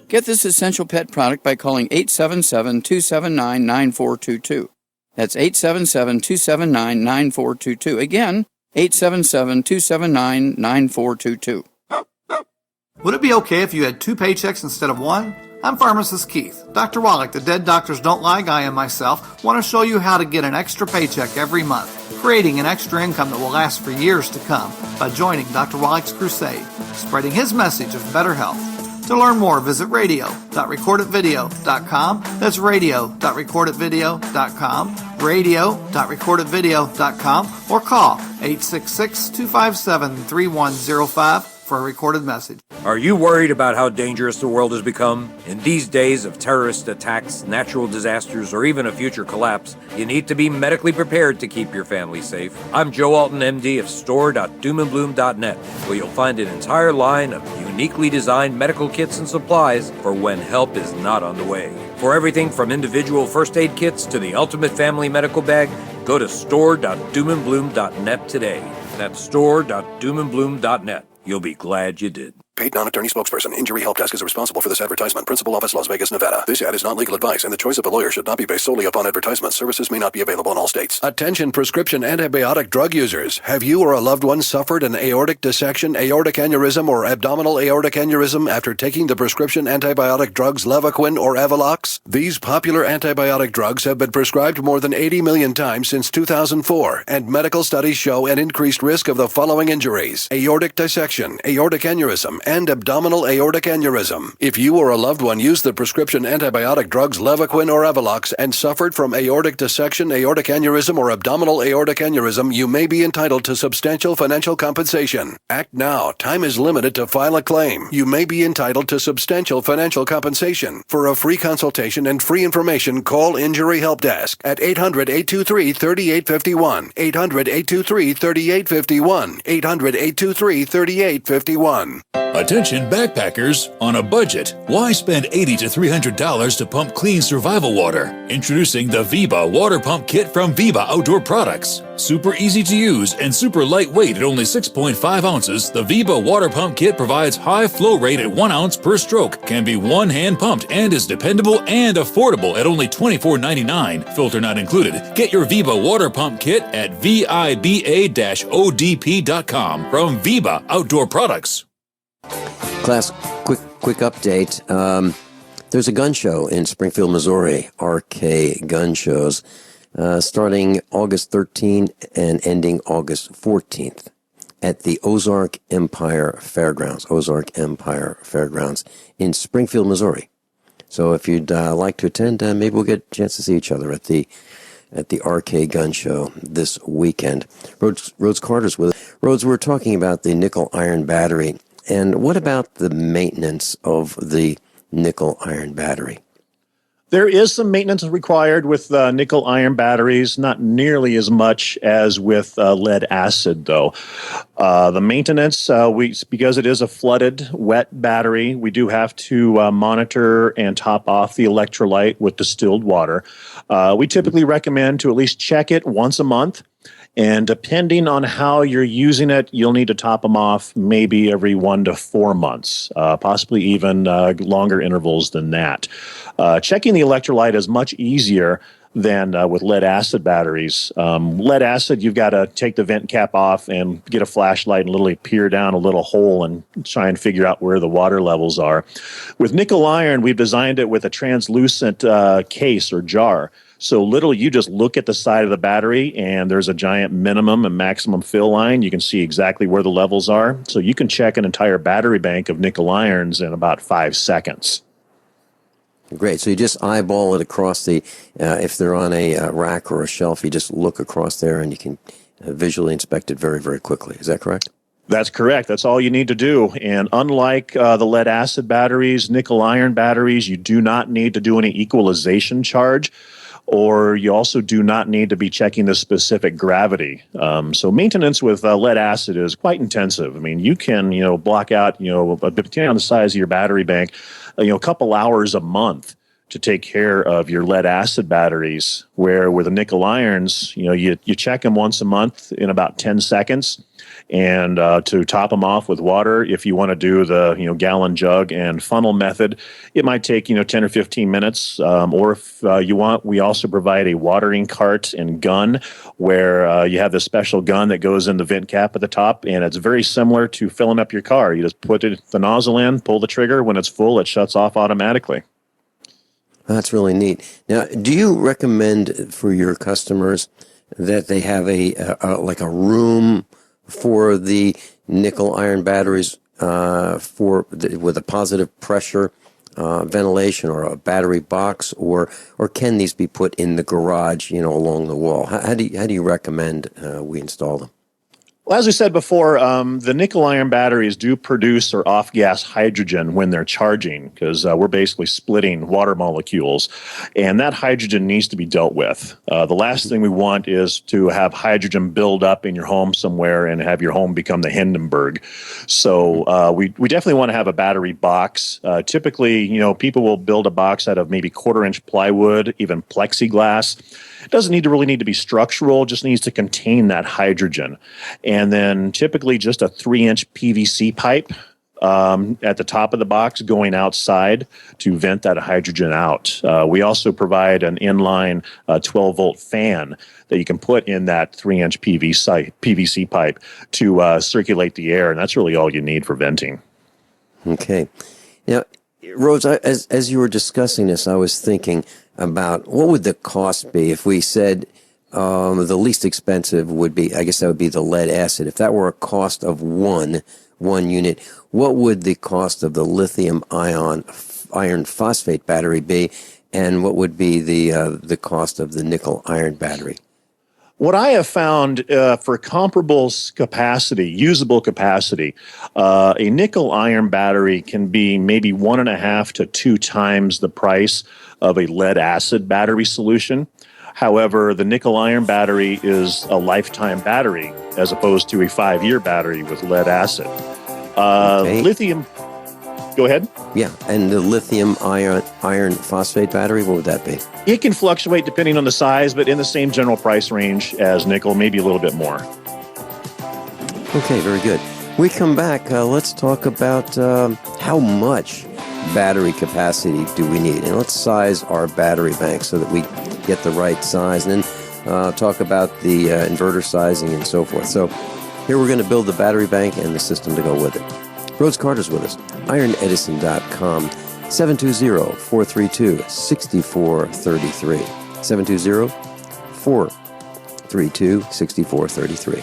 Get this essential pet product by calling 877-279-9422. That's 877-279-9422. Again, 877-279-9422. Would it be okay if you had 2 paychecks instead of 1? I'm Pharmacist Keith. Dr. Wallach, the Dead Doctors Don't Lie guy, and myself want to show you how to get an extra paycheck every month, creating an extra income that will last for years to come by joining Dr. Wallach's crusade, spreading his message of better health. To learn more, visit radio.recordedvideo.com. That's radio.recordedvideo.com, radio.recordedvideo.com, or call 866-257-3105 for a recorded message. Are you worried about how dangerous the world has become? In these days of terrorist attacks, natural disasters, or even a future collapse, you need to be medically prepared to keep your family safe. I'm Joe Alton, MD of store.doomandbloom.net, where you'll find an entire line of uniquely designed medical kits and supplies for when help is not on the way. For everything from individual first aid kits to the ultimate family medical bag, go to store.doomandbloom.net today. That's store.doomandbloom.net. You'll be glad you did. Paid non-attorney spokesperson. Injury Help Desk is responsible for this advertisement. Principal office, Las Vegas, Nevada. This ad is not legal advice, and the choice of a lawyer should not be based solely upon advertisements. Services may not be available in all states. Attention prescription antibiotic drug users. Have you or a loved one suffered an aortic dissection, aortic aneurysm, or abdominal aortic aneurysm after taking the prescription antibiotic drugs Levaquin or Avelox? These popular antibiotic drugs have been prescribed more than 80 million times since 2004, and medical studies show an increased risk of the following injuries: aortic dissection, aortic aneurysm, and abdominal aortic aneurysm. If you or a loved one used the prescription antibiotic drugs Levaquin or Avelox and suffered from aortic dissection, aortic aneurysm, or abdominal aortic aneurysm, you may be entitled to substantial financial compensation. Act now. Time is limited to file a claim. You may be entitled to substantial financial compensation. For a free consultation and free information, call Injury Help Desk at 800-823-3851, 800-823-3851, 800-823-3851. Attention backpackers on a budget. Why spend $80 to $300 to pump clean survival water? Introducing the Viva Water Pump Kit from Viva Outdoor Products. Super easy to use and super lightweight at only 6.5 ounces, the Viva Water Pump Kit provides high flow rate at 1 ounce per stroke, can be one-hand pumped, and is dependable and affordable at only $24.99. Filter not included. Get your Viva Water Pump Kit at viba-odp.com from Viva Outdoor Products. Class, quick update. There's a gun show in Springfield, Missouri, RK Gun Shows, starting August 13th and ending August 14th at the Ozark Empire Fairgrounds in Springfield, Missouri. So if you'd like to attend, maybe we'll get a chance to see each other at the RK Gun Show this weekend. Rhodes Carter's with us. Rhodes, we're talking about the nickel iron battery. And what about the maintenance of the nickel iron battery? There is some maintenance required with nickel iron batteries, not nearly as much as with lead acid, though. The maintenance, because it is a flooded, wet battery, we do have to monitor and top off the electrolyte with distilled water. We typically recommend to at least check it once a month. And depending on how you're using it, you'll need to top them off maybe every 1 to 4 months, possibly even longer intervals than that. Checking the electrolyte is much easier than with lead acid batteries. Lead acid, you've got to take the vent cap off and get a flashlight and literally peer down a little hole and try and figure out where the water levels are. With nickel iron, we've designed it with a translucent case or jar. So literally you just look at the side of the battery and there's a giant minimum and maximum fill line. You can see exactly where the levels are. So you can check an entire battery bank of nickel irons in about 5 seconds. Great. So you just eyeball it across the, if they're on a rack or a shelf, you just look across there and you can visually inspect it very, very quickly. Is that correct? That's correct. That's all you need to do. And unlike the lead acid batteries, nickel iron batteries, you do not need to do any equalization charge, or you also do not need to be checking the specific gravity. So maintenance with lead acid is quite intensive. I mean, you can, block out, depending on the size of your battery bank, a couple hours a month to take care of your lead acid batteries, where with the nickel irons, you check them once a month in about 10 seconds. And to top them off with water, if you want to do the gallon jug and funnel method, it might take 10 or 15 minutes. Or if you want, we also provide a watering cart and gun, where you have this special gun that goes in the vent cap at the top, and it's very similar to filling up your car. You just put the nozzle in, pull the trigger. When it's full, it shuts off automatically. That's really neat. Now, do you recommend for your customers that they have like a room for the nickel iron batteries with a positive pressure ventilation, or a battery box, or can these be put in the garage, along the wall? How do you recommend we install them? Well, as we said before, the nickel iron batteries do produce or off-gas hydrogen when they're charging, because we're basically splitting water molecules, and that hydrogen needs to be dealt with. The last thing we want is to have hydrogen build up in your home somewhere and have your home become the Hindenburg. So we definitely want to have a battery box. Typically, people will build a box out of maybe 1/4-inch plywood, even plexiglass. It doesn't really need to be structural, just needs to contain that hydrogen. And then typically just a 3-inch PVC pipe at the top of the box going outside to vent that hydrogen out. We also provide an inline 12-volt fan that you can put in that 3-inch PVC pipe to circulate the air, and that's really all you need for venting. Okay. Now, Rhodes, as you were discussing this, I was thinking about what would the cost be if we said the least expensive would be, I guess that would be the lead acid. If that were a cost of one unit, what would the cost of the lithium iron phosphate battery be, and what would be the cost of the nickel iron battery? What I have found for comparable capacity, usable capacity, a nickel iron battery can be maybe 1.5 to 2 times the price of a lead acid battery solution. However, the nickel iron battery is a lifetime battery as opposed to a 5-year battery with lead acid. Lithium. Go ahead. Yeah, and the lithium iron phosphate battery, what would that be? It can fluctuate depending on the size, but in the same general price range as nickel, maybe a little bit more. Okay, very good. We come back. Let's talk about how much battery capacity do we need, and let's size our battery bank so that we get the right size, and then talk about the inverter sizing and so forth. So here we're going to build the battery bank and the system to go with it. Rhodes Carter's with us. IronEdison.com, 720-432-6433. 720-432-6433.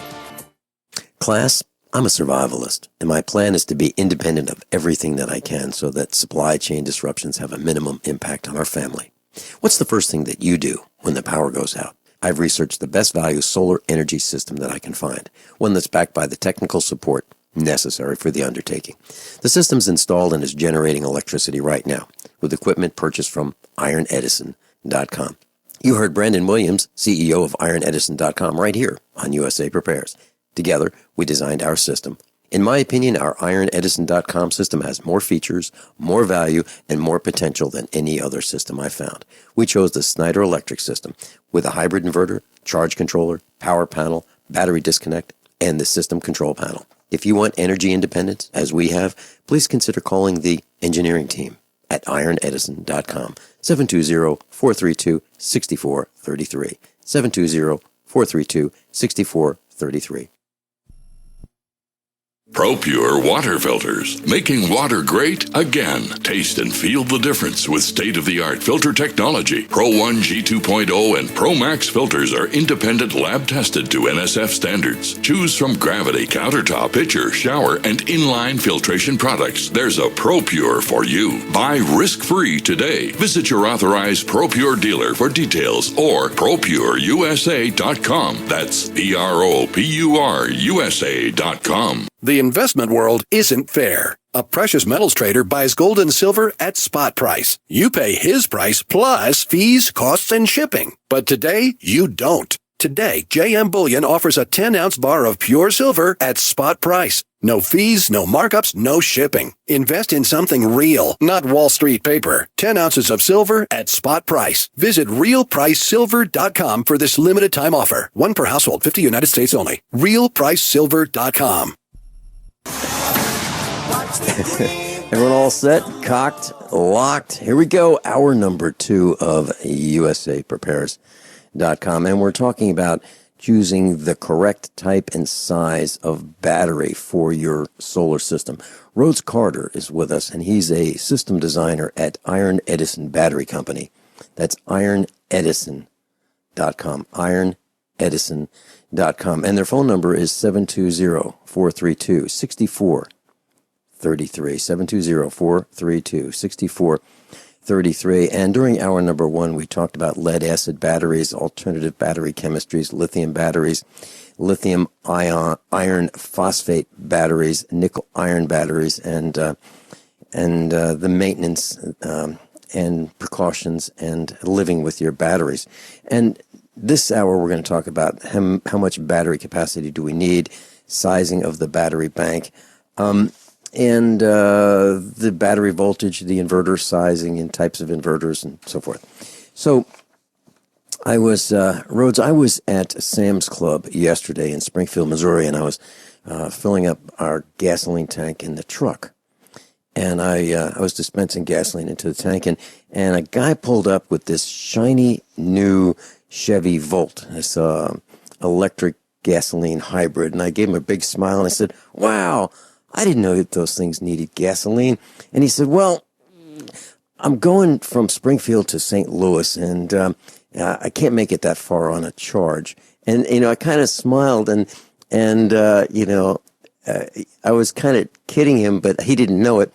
Class, I'm a survivalist, and my plan is to be independent of everything that I can so that supply chain disruptions have a minimum impact on our family. What's the first thing that you do when the power goes out? I've researched the best value solar energy system that I can find, one that's backed by the technical support necessary for the undertaking. The system's installed and is generating electricity right now with equipment purchased from IronEdison.com. You heard Brandon Williams, CEO of IronEdison.com, right here on USA Prepares. Together, we designed our system. In my opinion, our IronEdison.com system has more features, more value, and more potential than any other system I've found. We chose the Snyder Electric system with a hybrid inverter, charge controller, power panel, battery disconnect, and the system control panel. If you want energy independence, as we have, please consider calling the engineering team at IronEdison.com, 720-432-6433, 720-432-6433. ProPure water filters, making water great again. Taste and feel the difference with state-of-the-art filter technology. Pro 1 G2.0 and Pro Max filters are independent lab-tested to NSF standards. Choose from Gravity, Countertop, Pitcher, Shower, and Inline filtration products. There's a ProPure for you. Buy risk-free today. Visit your authorized ProPure dealer for details or ProPureUSA.com. That's ProPureUSA.com. The investment world isn't fair. A precious metals trader buys gold and silver at spot price. You pay his price plus fees, costs, and shipping. But today, you don't. Today, JM Bullion offers a 10-ounce bar of pure silver at spot price. No fees, no markups, no shipping. Invest in something real, not Wall Street paper. 10 ounces of silver at spot price. Visit realpricesilver.com for this limited time offer. One per household, 50 United States only. realpricesilver.com. Everyone all set, cocked, locked. Here we go. Hour number 2 of USAPrepares.com. And we're talking about choosing the correct type and size of battery for your solar system. Rhodes Carter is with us, and he's a system designer at Iron Edison Battery Company. That's IronEdison.com. IronEdison.com. And their phone number is 720-432-6433. 720-432-6433. And during hour number 1, we talked about lead acid batteries, alternative battery chemistries, lithium batteries, lithium iron phosphate batteries, nickel iron batteries, and the maintenance and precautions and living with your batteries. And this hour, we're going to talk about how much battery capacity do we need, sizing of the battery bank, and the battery voltage, the inverter sizing and types of inverters and so forth. So I was, Rhodes, I was at Sam's Club yesterday in Springfield, Missouri, and I was filling up our gasoline tank in the truck. And I was dispensing gasoline into the tank, and a guy pulled up with this shiny new Chevy Volt, this electric gasoline hybrid. And I gave him a big smile, and I said, "Wow, I didn't know that those things needed gasoline." And he said, "Well, I'm going from Springfield to St. Louis, and I can't make it that far on a charge." And, I kind of smiled, and I was kind of kidding him, but he didn't know it.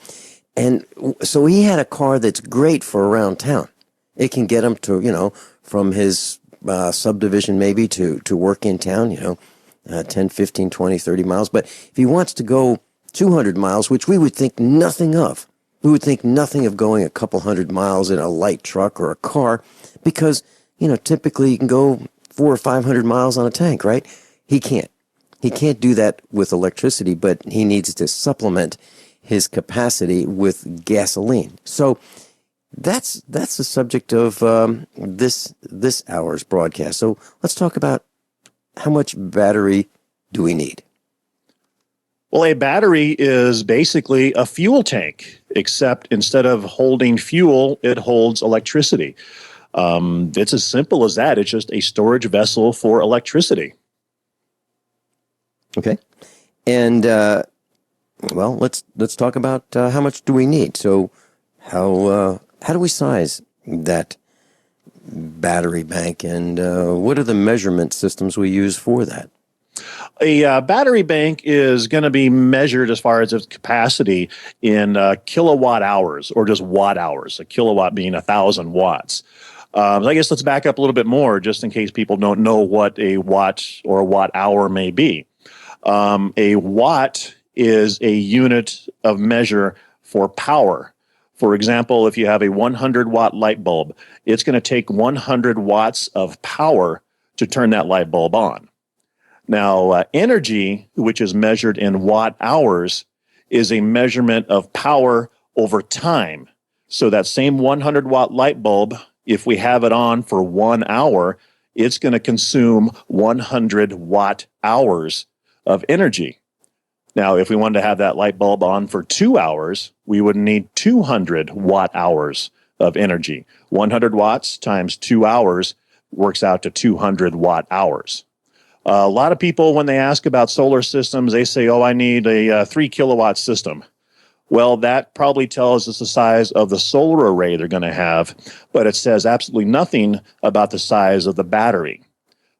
And so he had a car that's great for around town. It can get him to, from his subdivision maybe to work in town, 10, 15, 20, 30 miles. But if he wants to go 200 miles, which we would think nothing of, we would think nothing of going a couple hundred miles in a light truck or a car because, typically you can go 400 or 500 miles on a tank, right? He can't. he can't do that with electricity, but he needs to supplement his capacity with gasoline. So that's the subject of this hour's broadcast. So let's talk about how much battery do we need? Well, a battery is basically a fuel tank, except instead of holding fuel, it holds electricity. It's as simple as that. It's just a storage vessel for electricity. Okay. And, well, let's talk about how much do we need. So how do we size that battery bank, and what are the measurement systems we use for that? A battery bank is going to be measured as far as its capacity in kilowatt hours, or just watt hours, a kilowatt being 1,000 watts. I guess let's back up a little bit more just in case people don't know what a watt or a watt hour may be. A watt is a unit of measure for power. For example, if you have a 100 watt light bulb, it's going to take 100 watts of power to turn that light bulb on. Now, energy, which is measured in watt hours, is a measurement of power over time. So that same 100 watt light bulb, if we have it on for 1 hour, it's going to consume 100 watt hours of energy. Now, if we wanted to have that light bulb on for 2 hours, we would need 200 watt hours of energy. 100 watts times 2 hours works out to 200 watt hours. A lot of people, when they ask about solar systems, they say, oh, I need a 3 kilowatt system. Well, that probably tells us the size of the solar array they're going to have, but it says absolutely nothing about the size of the battery.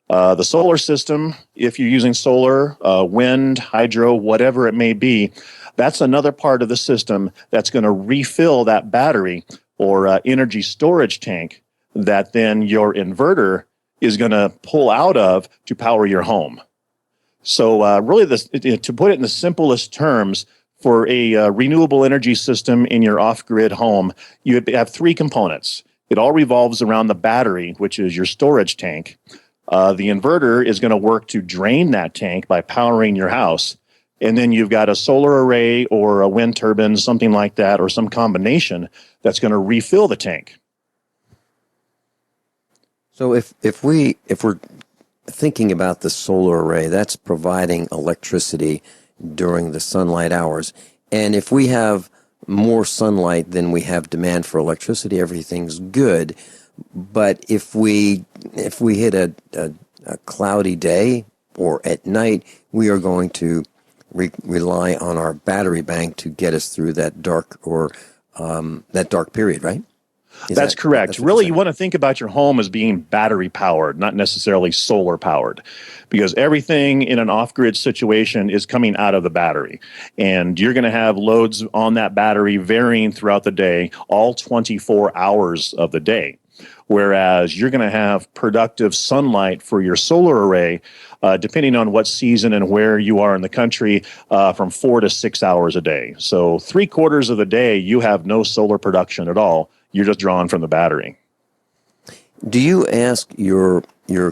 The solar system, if you're using solar, wind, hydro, whatever it may be, that's another part of the system that's going to refill that battery or energy storage tank that then your inverter is going to pull out of to power your home. So really, to put it in the simplest terms, for a renewable energy system in your off-grid home, you have 3 components. It all revolves around the battery, which is your storage tank. The inverter is going to work to drain that tank by powering your house. And then you've got a solar array or a wind turbine, something like that, or some combination that's going to refill the tank. So if we're thinking about the solar array, that's providing electricity during the sunlight hours. And if we have more sunlight than we have demand for electricity, everything's good. But if we hit a cloudy day or at night, we are going to rely on our battery bank to get us through that dark period, right? That's correct. Really, you want to think about your home as being battery powered, not necessarily solar powered, because everything in an off-grid situation is coming out of the battery. And you're going to have loads on that battery varying throughout the day, all 24 hours of the day. Whereas you're going to have productive sunlight for your solar array, depending on what season and where you are in the country, from 4 to 6 hours a day. So 3/4 of the day, you have no solar production at all. You're just drawing from the battery. Do you ask your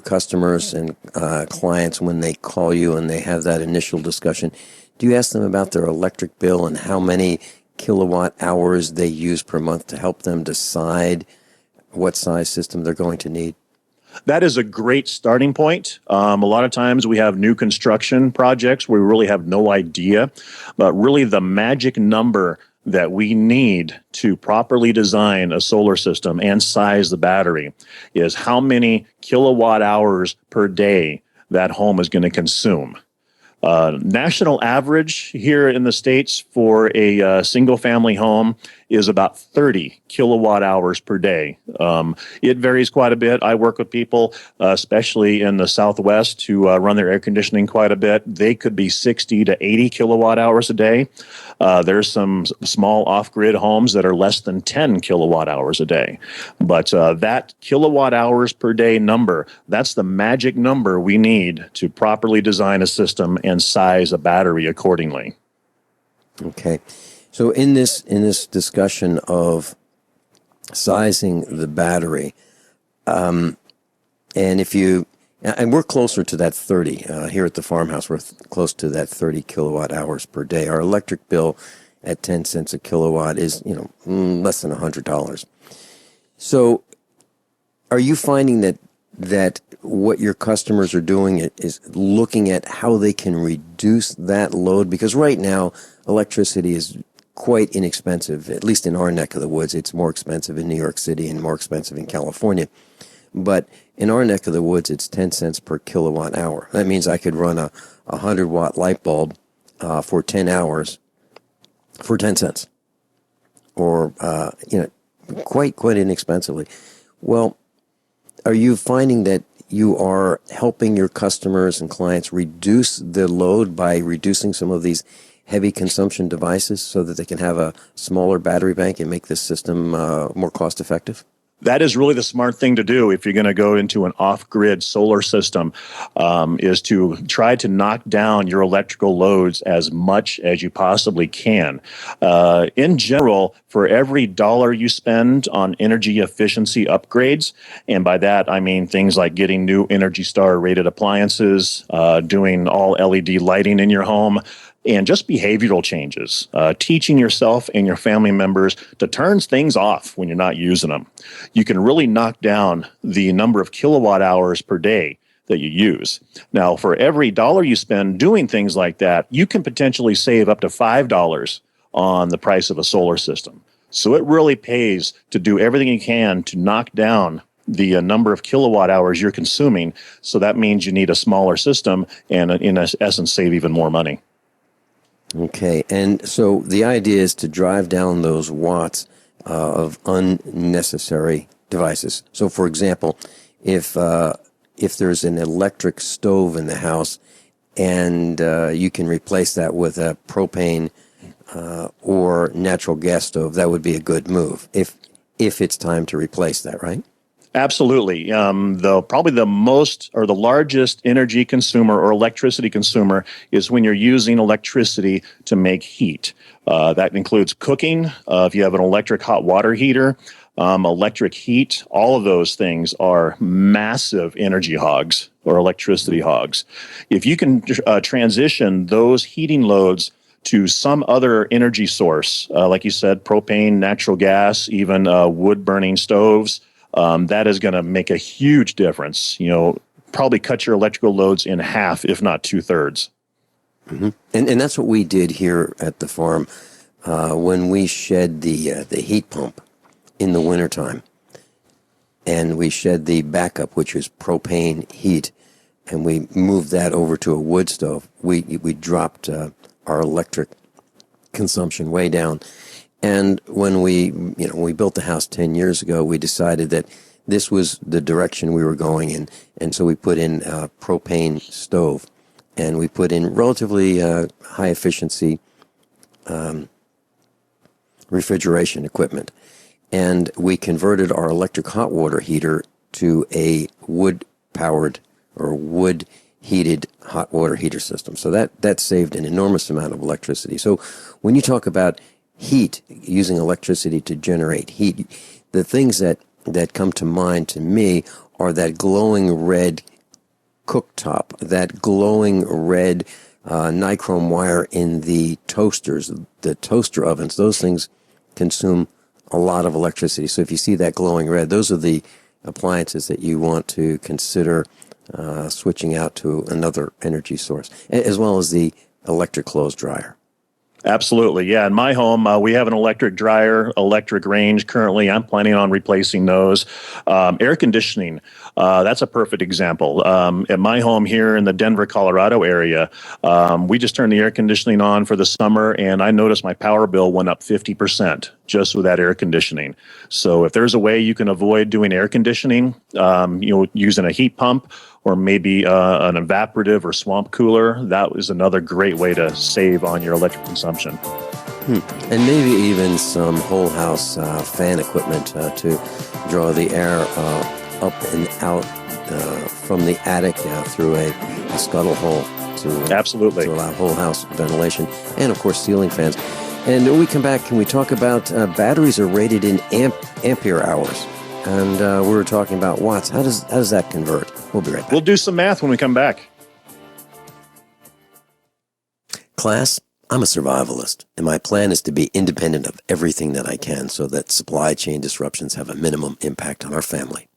customers and clients when they call you and they have that initial discussion, do you ask them about their electric bill and how many kilowatt hours they use per month to help them decide what size system they're going to need? That is a great starting point. A lot of times we have new construction projects where we really have no idea, but really the magic number that we need to properly design a solar system and size the battery is how many kilowatt hours per day that home is going to consume. National average here in the States for a single-family home is about 30 kilowatt hours per day. It varies quite a bit. I work with people, especially in the Southwest, who run their air conditioning quite a bit. They could be 60 to 80 kilowatt hours a day. There's some small off-grid homes that are less than 10 kilowatt hours a day. But that kilowatt hours per day number, that's the magic number we need to properly design a system and size a battery accordingly. Okay. So in this discussion of sizing the battery, and if you And we're closer to that 30. Here at the farmhouse, we're close to that 30 kilowatt hours per day. Our electric bill at 10 cents a kilowatt is, less than $100. So are you finding that what your customers are doing is looking at how they can reduce that load? Because right now, electricity is quite inexpensive, at least in our neck of the woods. It's more expensive in New York City and more expensive in California. But in our neck of the woods, it's 10 cents per kilowatt hour. That means I could run a 100-watt light bulb for 10 hours for 10 cents, or quite inexpensively. Well, are you finding that you are helping your customers and clients reduce the load by reducing some of these heavy consumption devices so that they can have a smaller battery bank and make this system more cost effective? That is really the smart thing to do if you're going to go into an off-grid solar system, is to try to knock down your electrical loads as much as you possibly can. In general, for every dollar you spend on energy efficiency upgrades, and by that I mean things like getting new Energy Star rated appliances, doing all LED lighting in your home, and just behavioral changes, teaching yourself and your family members to turn things off when you're not using them. You can really knock down the number of kilowatt hours per day that you use. Now, for every dollar you spend doing things like that, you can potentially save up to $5 on the price of a solar system. So it really pays to do everything you can to knock down the number of kilowatt hours you're consuming. So that means you need a smaller system and, in essence, save even more money. Okay, and so the idea is to drive down those watts of unnecessary devices. So, for example, if there's an electric stove in the house and you can replace that with a propane or natural gas stove, that would be a good move if it's time to replace that, right? Absolutely. Probably the most or the largest energy consumer or electricity consumer is when you're using electricity to make heat. That includes cooking. If you have an electric hot water heater, electric heat, all of those things are massive energy hogs or electricity hogs. If you can transition those heating loads to some other energy source, like you said, propane, natural gas, even wood-burning stoves, that is going to make a huge difference. Probably cut your electrical loads in half, if not 2/3. Mm-hmm. And that's what we did here at the farm when we shed the heat pump in the wintertime. And we shed the backup, which is propane heat, and we moved that over to a wood stove. We dropped our electric consumption way down. And when we built the house 10 years ago, we decided that this was the direction we were going in. And so we put in a propane stove, and we put in relatively high efficiency refrigeration equipment. And we converted our electric hot water heater to a wood-powered or wood-heated hot water heater system. So that saved an enormous amount of electricity. So when you talk about heat, using electricity to generate heat, the things that come to mind to me are that glowing red cooktop, that glowing red nichrome wire in the toasters, the toaster ovens. Those things consume a lot of electricity. So if you see that glowing red, those are the appliances that you want to consider switching out to another energy source, as well as the electric clothes dryer. Absolutely. Yeah. In my home, we have an electric dryer, electric range. Currently, I'm planning on replacing those. Air conditioning, that's a perfect example. At my home here in the Denver, Colorado area, we just turned the air conditioning on for the summer, and I noticed my power bill went up 50% just with that air conditioning. So if there's a way you can avoid doing air conditioning, using a heat pump, or maybe an evaporative or swamp cooler, that is another great way to save on your electric consumption. And maybe even some whole house fan equipment to draw the air up and out from the attic through a scuttle hole Absolutely. to allow whole house ventilation, and of course ceiling fans. And when we come back, can we talk about batteries are rated in ampere hours? and we were talking about watts. How does that convert? We'll be right back. We'll do some math when we come back. Class, I'm a survivalist, and my plan is to be independent of everything that I can so that supply chain disruptions have a minimum impact on our family.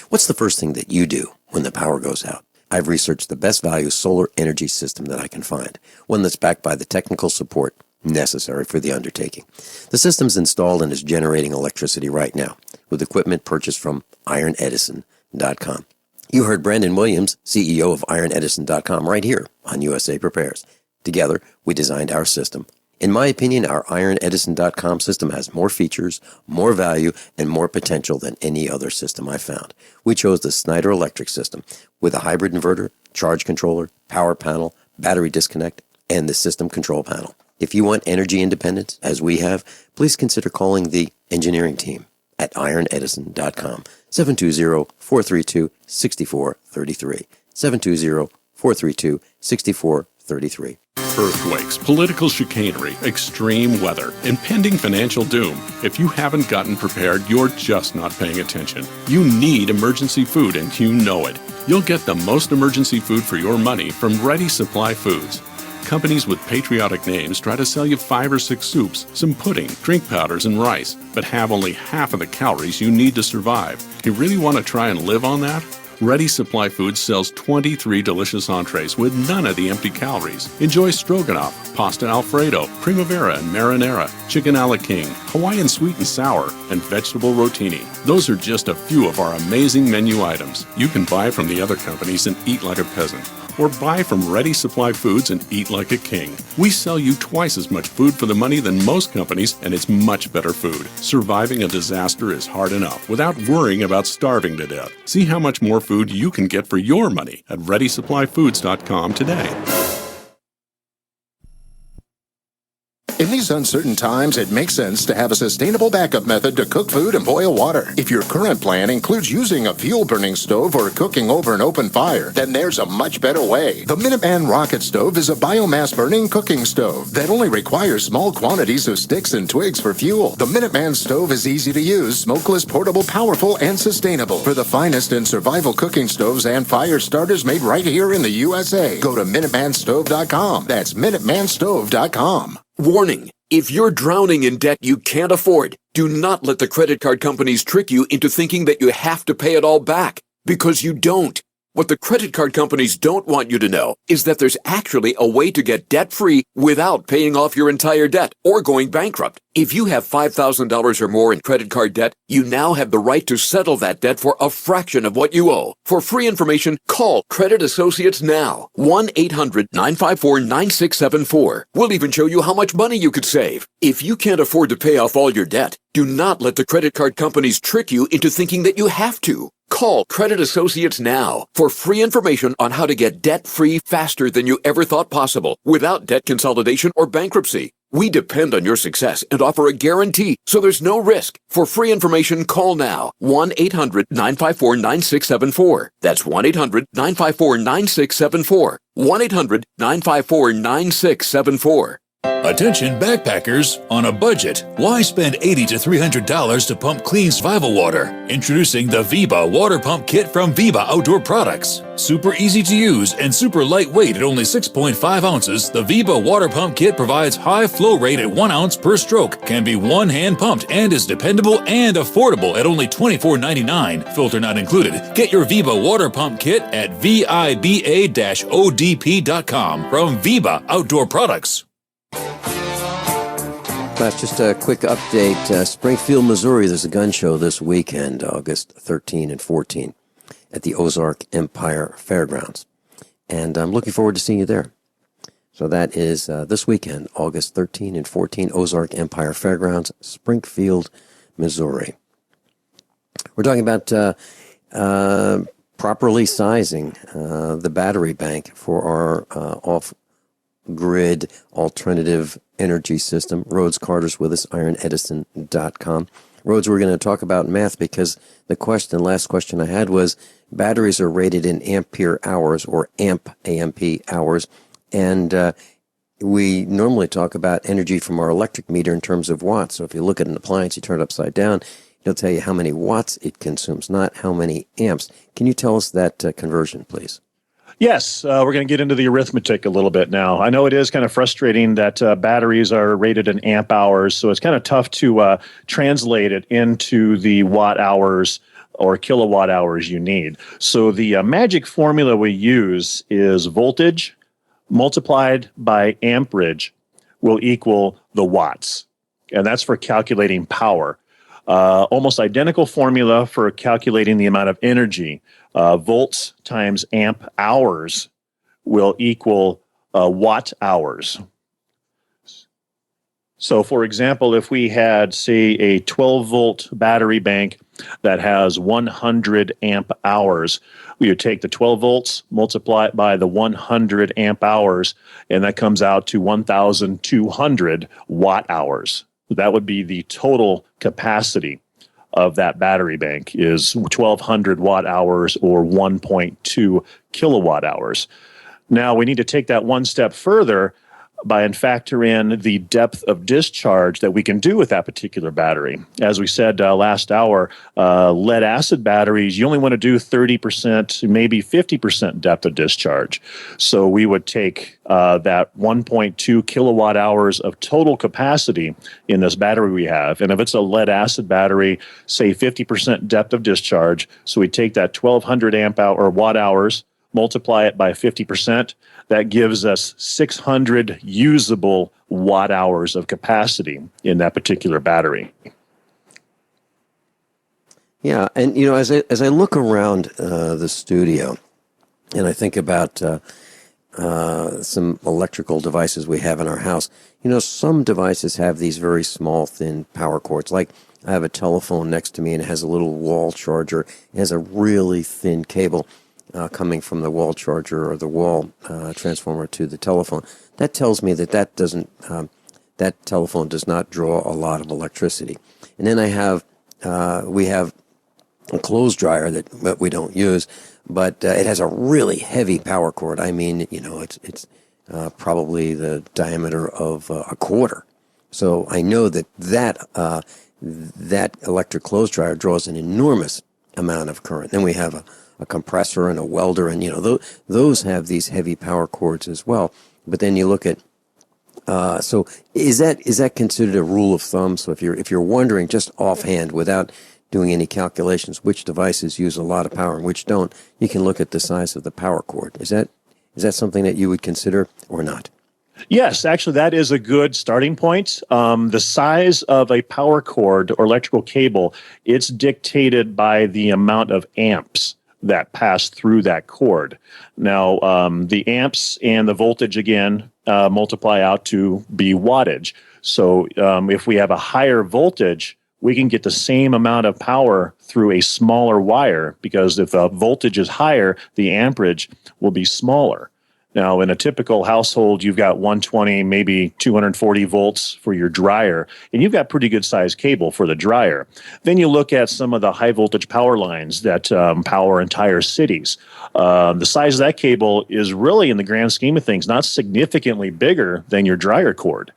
What's the first thing that you do when the power goes out? I've researched the best value solar energy system that I can find, one that's backed by the technical support necessary for the undertaking. The system's installed and is generating electricity right now with equipment purchased from ironedison.com. You heard Brandon Williams, CEO of ironedison.com, right here on USA Prepares. Together, we designed our system. In my opinion, our ironedison.com system has more features, more value, and more potential than any other system I found. We chose the Snyder Electric system with a hybrid inverter, charge controller, power panel, battery disconnect, and the system control panel. If you want energy independence, as we have, please consider calling the engineering team at ironedison.com, 720-432-6433, 720-432-6433. Earthquakes, political chicanery, extreme weather, impending financial doom. If you haven't gotten prepared, you're just not paying attention. You need emergency food, and you know it. You'll get the most emergency food for your money from Ready Supply Foods. Companies with patriotic names try to sell you 5 or 6 soups, some pudding, drink powders, and rice, but have only half of the calories you need to survive. You really want to try and live on that? Ready Supply Foods sells 23 delicious entrees with none of the empty calories. Enjoy stroganoff, pasta alfredo, primavera and marinara, chicken a la king, Hawaiian sweet and sour, and vegetable rotini. Those are just a few of our amazing menu items. You can buy from the other companies and eat like a peasant. Or buy from Ready Supply Foods and eat like a king. We sell you twice as much food for the money than most companies, and it's much better food. Surviving a disaster is hard enough without worrying about starving to death. See how much more food you can get for your money at ReadySupplyFoods.com today. In these uncertain times, it makes sense to have a sustainable backup method to cook food and boil water. If your current plan includes using a fuel-burning stove or cooking over an open fire, then there's a much better way. The Minuteman Rocket Stove is a biomass-burning cooking stove that only requires small quantities of sticks and twigs for fuel. The Minuteman Stove is easy to use, smokeless, portable, powerful, and sustainable. For the finest in survival cooking stoves and fire starters made right here in the USA, go to MinutemanStove.com. That's MinutemanStove.com. Warning! If you're drowning in debt you can't afford, do not let the credit card companies trick you into thinking that you have to pay it all back, because you don't. What the credit card companies don't want you to know is that there's actually a way to get debt-free without paying off your entire debt or going bankrupt. If you have $5,000 or more in credit card debt, you now have the right to settle that debt for a fraction of what you owe. For free information, call Credit Associates now. 1-800-954-9674. We'll even show you how much money you could save. If you can't afford to pay off all your debt, do not let the credit card companies trick you into thinking that you have to. Call Credit Associates now for free information on how to get debt-free faster than you ever thought possible without debt consolidation or bankruptcy. We depend on your success and offer a guarantee, so there's no risk. For free information, call now. 1-800-954-9674. That's 1-800-954-9674. 1-800-954-9674. Attention backpackers, on a budget, why spend $80 to $300 to pump clean survival water? Introducing the Viba Water Pump Kit from Viba Outdoor Products. Super easy to use and super lightweight at only 6.5 ounces, the Viba Water Pump Kit provides high flow rate at 1 ounce per stroke, can be one-hand pumped, and is dependable and affordable at only $24.99, filter not included. Get your Viba Water Pump Kit at VIBA-ODP.com from Viba Outdoor Products. Class, just a quick update. Springfield, Missouri, there's a gun show this weekend, August 13 and 14, at the Ozark Empire Fairgrounds. And I'm looking forward to seeing you there. So that is this weekend, August 13 and 14, Ozark Empire Fairgrounds, Springfield, Missouri. We're talking about properly sizing the battery bank for our off-grid alternative energy system. Rhodes Carter's with us, ironedison.com. Rhodes, we're going to talk about math because the last question I had was batteries are rated in ampere hours or AMP hours, and we normally talk about energy from our electric meter in terms of watts. So if you look at an appliance, you turn it upside down, It'll tell you how many watts it consumes, not how many amps. Can you tell us that conversion, please? Yes, we're going to get into the arithmetic a little bit now. I know it is kind of frustrating that batteries are rated in amp hours, so it's kind of tough to translate it into the watt hours or kilowatt hours you need. So the magic formula we use is voltage multiplied by amperage will equal the watts, and that's for calculating power. Almost identical formula for calculating the amount of energy. Volts times amp hours will equal watt hours. So, for example, if we had, say, a 12-volt battery bank that has 100 amp hours, we would take the 12 volts, multiply it by the 100 amp hours, and that comes out to 1,200 watt hours. That would be the total capacity of that battery bank is 1,200 watt hours or 1.2 kilowatt hours. Now we need to take that one step further by factor in the depth of discharge that we can do with that particular battery. As we said last hour, lead acid batteries, you only want to do 30%, maybe 50% depth of discharge. So we would take that 1.2 kilowatt hours of total capacity in this battery we have. And if it's a lead acid battery, say 50% depth of discharge, so we take that 1,200 amp hour or watt hours, multiply it by 50%, that gives us 600 usable watt hours of capacity in that particular battery. Yeah, and you know, as I look around the studio, and I think about some electrical devices we have in our house, you know, some devices have these very small, thin power cords. Like I have a telephone next to me, and it has a little wall charger. It has a really thin cable coming from the wall charger or the wall transformer to the telephone. That tells me that that telephone does not draw a lot of electricity. And then we have a clothes dryer that we don't use, but it has a really heavy power cord. I mean, you know, it's probably the diameter of a quarter. So I know that electric clothes dryer draws an enormous amount of current. Then we have a compressor and a welder, and you know those have these heavy power cords as well. But then you look at so is that considered a rule of thumb? So if you're wondering just offhand without doing any calculations which devices use a lot of power and which don't, you can look at the size of the power cord. Is that something that you would consider or not? Yes, actually, that is a good starting point. The size of a power cord or electrical cable, it's dictated by the amount of amps that pass through that cord. Now, the amps and the voltage, again, multiply out to be wattage. So if we have a higher voltage, we can get the same amount of power through a smaller wire, because if the voltage is higher, the amperage will be smaller. Now, in a typical household, you've got 120, maybe 240 volts for your dryer, and you've got pretty good sized cable for the dryer. Then you look at some of the high voltage power lines that power entire cities. The size of that cable is really, in the grand scheme of things, not significantly bigger than your dryer cord.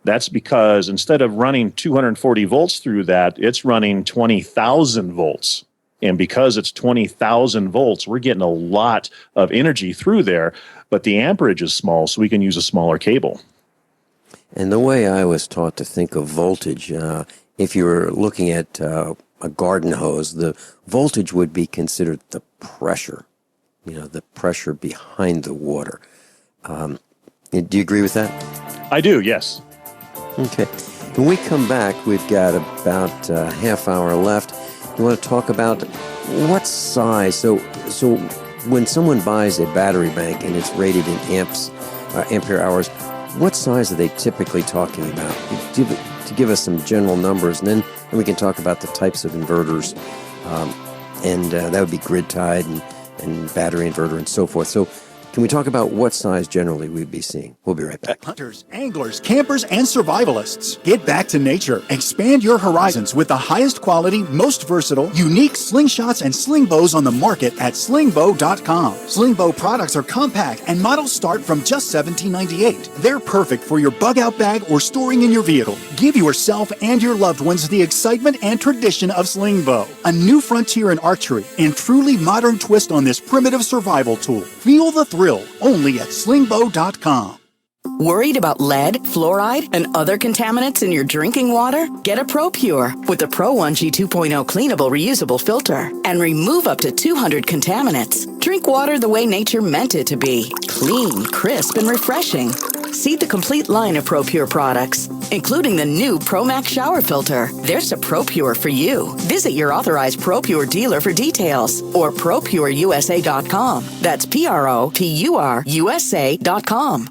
That's because instead of running 240 volts through that, it's running 20,000 volts. And because it's 20,000 volts, we're getting a lot of energy through there, but the amperage is small, so we can use a smaller cable. And the way I was taught to think of voltage, if you were looking at a garden hose, the voltage would be considered the pressure, the pressure behind the water. Do you agree with that? I do, yes. Okay. When we come back, we've got about a half hour left. You want to talk about what size? So when someone buys a battery bank and it's rated in ampere hours, what size are they typically talking about? To give us some general numbers, and then we can talk about the types of inverters, and that would be grid tied and battery inverter and so forth. So Can we talk about what size generally we'd be seeing? We'll be right back. Hunters, anglers, campers, and survivalists. Get back to nature. Expand your horizons with the highest quality, most versatile, unique slingshots and sling bows on the market at slingbow.com. Sling bow products are compact and models start from just $17.98. They're perfect for your bug out bag or storing in your vehicle. Give yourself and your loved ones the excitement and tradition of sling bow. A new frontier in archery and truly modern twist on this primitive survival tool. Feel the thrill only at slingbow.com. Worried about lead, fluoride, and other contaminants in your drinking water? Get a ProPure with the Pro 1G 2.0 cleanable reusable filter and remove up to 200 contaminants. Drink water the way nature meant it to be. Clean, crisp, and refreshing. See the complete line of ProPure products, including the new ProMax shower filter. There's a ProPure for you. Visit your authorized ProPure dealer for details or ProPureUSA.com. That's ProPureUSA.com.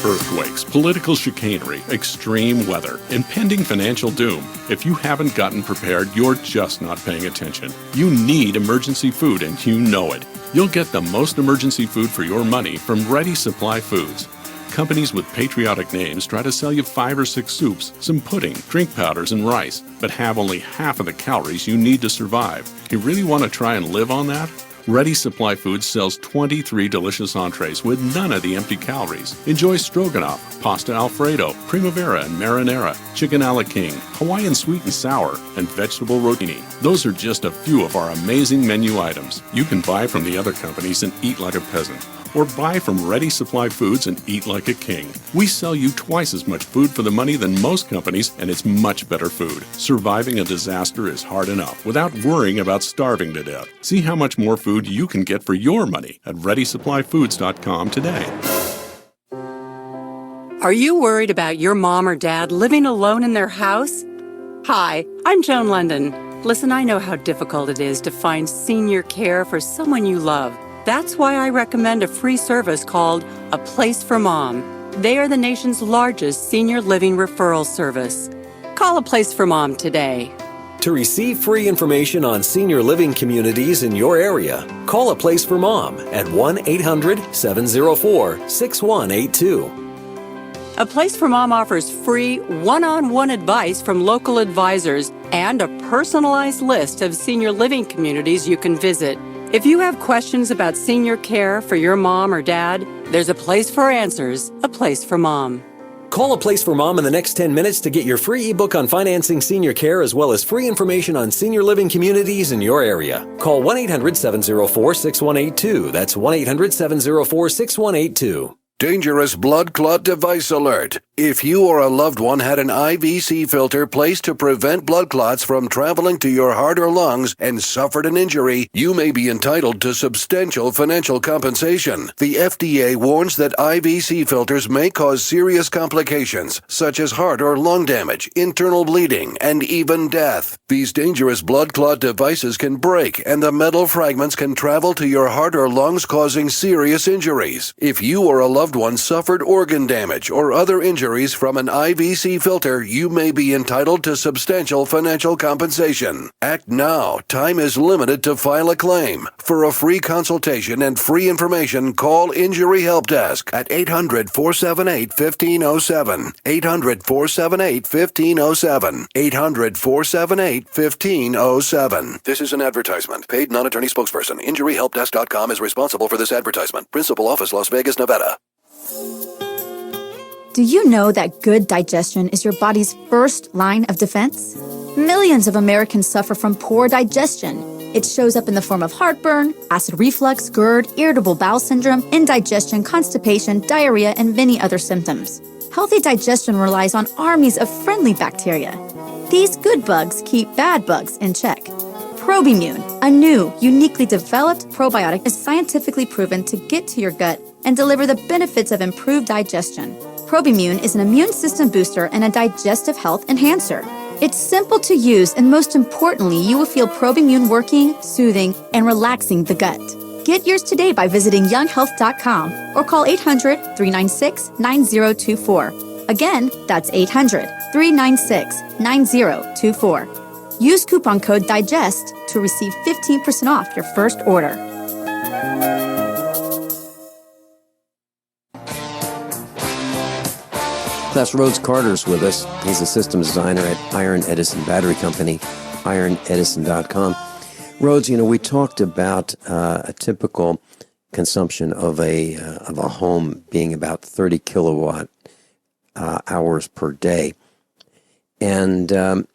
Earthquakes, political chicanery, extreme weather, impending financial doom. If you haven't gotten prepared, you're just not paying attention. You need emergency food, and you know it. You'll get the most emergency food for your money from Ready Supply Foods. Companies with patriotic names try to sell you 5 or 6 soups, some pudding, drink powders, and rice, but have only half of the calories you need to survive. You really want to try and live on that? Ready Supply Foods sells 23 delicious entrees with none of the empty calories. Enjoy stroganoff, pasta alfredo, primavera and marinara, chicken a la king, Hawaiian sweet and sour, and vegetable rotini. Those are just a few of our amazing menu items. You can buy from the other companies and eat like a peasant, or buy from Ready Supply Foods and eat like a king. We sell you twice as much food for the money than most companies, and it's much better food. Surviving a disaster is hard enough without worrying about starving to death. See how much more food you can get for your money at ReadySupplyFoods.com today. Are you worried about your mom or dad living alone in their house? Hi, I'm Joan London. Listen, I know how difficult it is to find senior care for someone you love. That's why I recommend a free service called A Place for Mom. They are the nation's largest senior living referral service. Call A Place for Mom today. To receive free information on senior living communities in your area, call A Place for Mom at 1-800-704-6182. A Place for Mom offers free one-on-one advice from local advisors and a personalized list of senior living communities you can visit. If you have questions about senior care for your mom or dad, there's a place for answers, A Place for Mom. Call A Place for Mom in the next 10 minutes to get your free ebook on financing senior care as well as free information on senior living communities in your area. Call 1-800-704-6182. That's 1-800-704-6182. Dangerous blood clot device alert. If you or a loved one had an IVC filter placed to prevent blood clots from traveling to your heart or lungs and suffered an injury, you may be entitled to substantial financial compensation. The FDA warns that IVC filters may cause serious complications, such as heart or lung damage, internal bleeding, and even death. These dangerous blood clot devices can break, and the metal fragments can travel to your heart or lungs, causing serious injuries. If you or a loved one suffered organ damage or other injuries from an IVC filter, you may be entitled to substantial financial compensation. Act now. Time is limited to file a claim. For a free consultation and free information, call Injury Help Desk at 800-478-1507. 800-478-1507. 800-478-1507. This is an advertisement. Paid non-attorney spokesperson. InjuryHelpDesk.com is responsible for this advertisement. Principal office, Las Vegas, Nevada. Do you know that good digestion is your body's first line of defense? Millions of Americans suffer from poor digestion. It shows up in the form of heartburn, acid reflux, GERD, irritable bowel syndrome, indigestion, constipation, diarrhea, and many other symptoms. Healthy digestion relies on armies of friendly bacteria. These good bugs keep bad bugs in check. Probimune, a new, uniquely developed probiotic, is scientifically proven to get to your gut and deliver the benefits of improved digestion. Probimune is an immune system booster and a digestive health enhancer. It's simple to use, and most importantly, you will feel Probimune working, soothing, and relaxing the gut. Get yours today by visiting younghealth.com or call 800-396-9024. Again, that's 800-396-9024. Use coupon code DIGEST to receive 15% off your first order. Class Rhodes Carter's with us. He's a systems designer at Iron Edison Battery Company, ironedison.com. Rhodes, we talked about a typical consumption of a home being about 30 kilowatt hours per day. And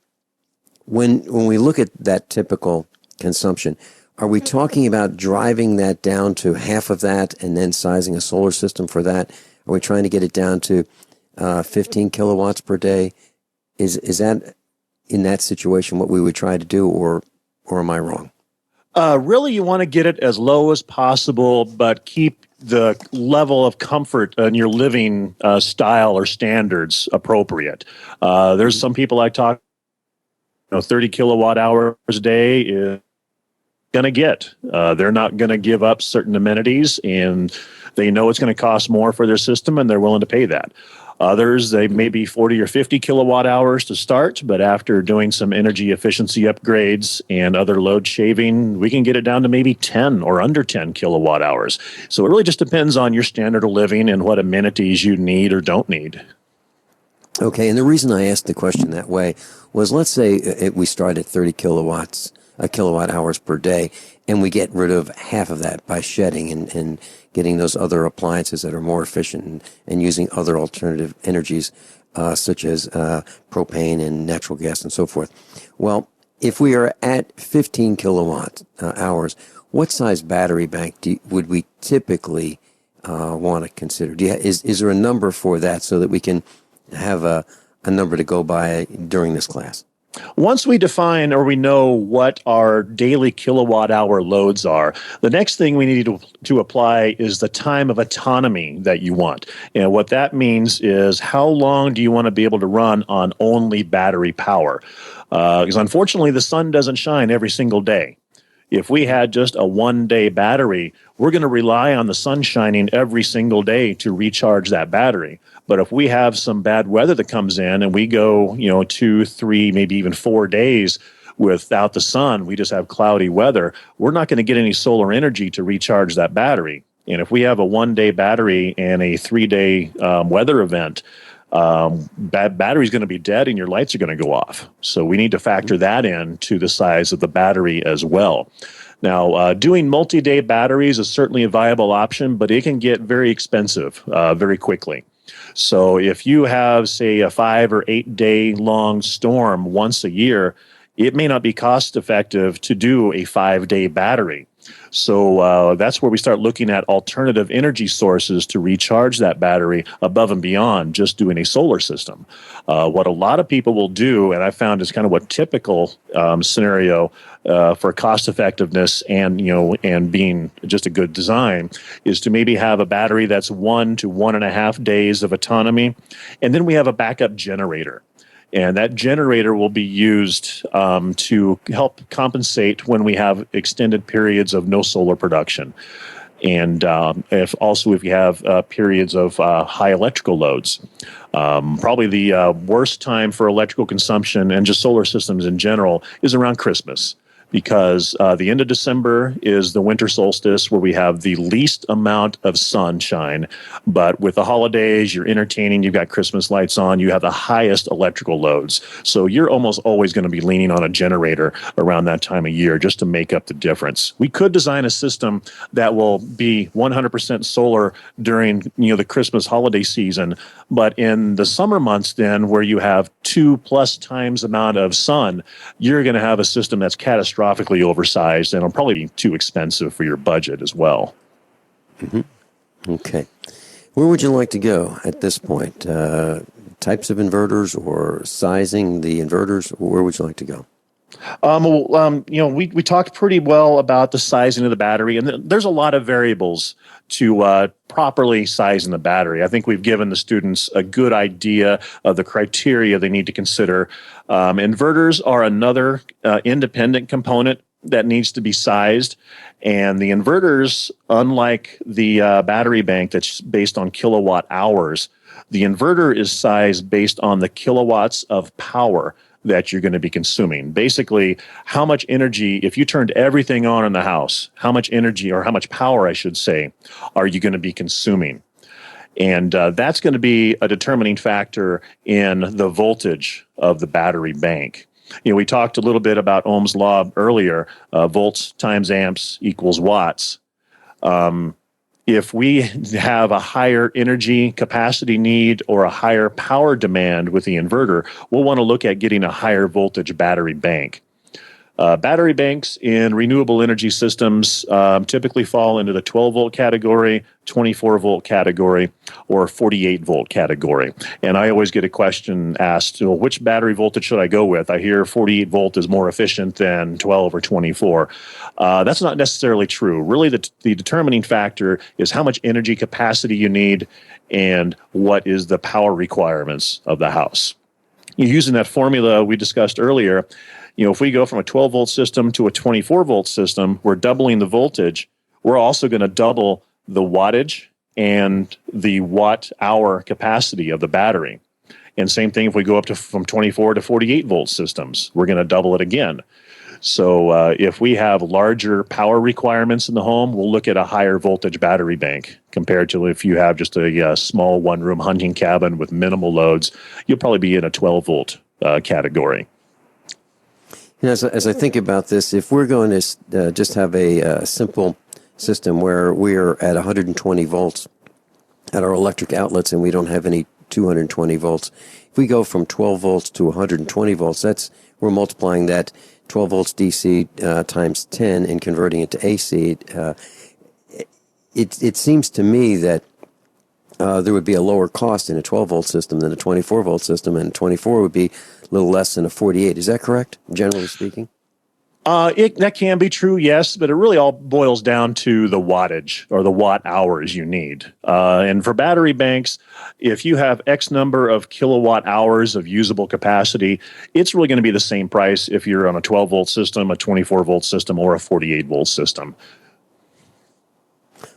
when we look at that typical consumption, are we talking about driving that down to half of that and then sizing a solar system for that? Are we trying to get it down to 15 kilowatts per day? Is that in that situation what we would try to do, or am I wrong? Really, you want to get it as low as possible, but keep the level of comfort in your living style or standards appropriate. There's some people I talk, 30 kilowatt hours a day is going to get. They're not going to give up certain amenities, and they know it's going to cost more for their system, and they're willing to pay that. Others, they may be 40 or 50 kilowatt hours to start, but after doing some energy efficiency upgrades and other load shaving, we can get it down to maybe 10 or under 10 kilowatt hours. So it really just depends on your standard of living and what amenities you need or don't need. Okay, and the reason I asked the question that way was, let's say we start at 30 kilowatt hours per day, and we get rid of half of that by shedding and getting those other appliances that are more efficient and using other alternative energies such as propane and natural gas and so forth. Well, if we are at 15 kilowatt hours, what size battery bank would we typically want to consider? Is there a number for that so that we can have a number to go by during this class? Once we define or we know what our daily kilowatt hour loads are, the next thing we need to apply is the time of autonomy that you want. And what that means is, how long do you want to be able to run on only battery power? Because unfortunately, the sun doesn't shine every single day. If we had just a one-day battery, we're going to rely on the sun shining every single day to recharge that battery. But if we have some bad weather that comes in and we go, 2, 3, maybe even 4 days without the sun, we just have cloudy weather, we're not going to get any solar energy to recharge that battery. And if we have a one-day battery and a 3-day weather event, battery's going to be dead and your lights are going to go off. So we need to factor that in to the size of the battery as well. Now, doing multi-day batteries is certainly a viable option, but it can get very expensive very quickly. So if you have, say, a 5 or 8 day long storm once a year, it may not be cost effective to do a 5-day battery. So that's where we start looking at alternative energy sources to recharge that battery above and beyond just doing a solar system. What a lot of people will do, and I found is kind of a typical scenario for cost effectiveness and being just a good design, is to maybe have a battery that's 1 to 1.5 days of autonomy, and then we have a backup generator. And that generator will be used to help compensate when we have extended periods of no solar production. And if you have periods of high electrical loads. Probably the worst time for electrical consumption and just solar systems in general is around Christmas, because the end of December is the winter solstice, where we have the least amount of sunshine. But with the holidays, you're entertaining, you've got Christmas lights on, you have the highest electrical loads. So you're almost always going to be leaning on a generator around that time of year just to make up the difference. We could design a system that will be 100% solar during the Christmas holiday season, but in the summer months then, where you have 2+ times amount of sun, you're going to have a system that's catastrophically oversized, and it'll probably be too expensive for your budget as well. Mm-hmm. Okay. Where would you like to go at this point? Types of inverters or sizing the inverters? Where would you like to go? We talked pretty well about the sizing of the battery, and there's a lot of variables to properly sizing the battery. I think we've given the students a good idea of the criteria they need to consider. Inverters are another independent component that needs to be sized, and the inverters, unlike the battery bank that's based on kilowatt hours, the inverter is sized based on the kilowatts of power that you're going to be consuming. Basically, how much energy, if you turned everything on in the house, how much energy, or how much power, I should say, are you going to be consuming? And that's going to be a determining factor in the voltage of the battery bank. We talked a little bit about Ohm's law earlier, volts times amps equals watts. If we have a higher energy capacity need or a higher power demand with the inverter, we'll want to look at getting a higher voltage battery bank. Battery banks in renewable energy systems typically fall into the 12-volt category, 24-volt category, or 48-volt category. And I always get a question asked, well, which battery voltage should I go with? I hear 48-volt is more efficient than 12 or 24. That's not necessarily true. Really, the determining factor is how much energy capacity you need and what is the power requirements of the house. Using that formula we discussed earlier, if we go from a 12-volt system to a 24-volt system, we're doubling the voltage. We're also going to double the wattage and the watt-hour capacity of the battery. And same thing if we go up to from 24 to 48-volt systems, we're going to double it again. So if we have larger power requirements in the home, we'll look at a higher voltage battery bank compared to if you have just a small one-room hunting cabin with minimal loads, you'll probably be in a 12-volt category. As I think about this, if we're going to just have a simple system where we're at 120 volts at our electric outlets and we don't have any 220 volts, if we go from 12 volts to 120 volts, we're multiplying that 12 volts DC times 10 and converting it to AC. It seems to me that there would be a lower cost in a 12-volt system than a 24-volt system, and 24 would be a little less than a 48. Is that correct, generally speaking? That can be true, yes, but it really all boils down to the wattage or the watt hours you need. And for battery banks, if you have X number of kilowatt hours of usable capacity, it's really going to be the same price if you're on a 12-volt system, a 24-volt system, or a 48-volt system.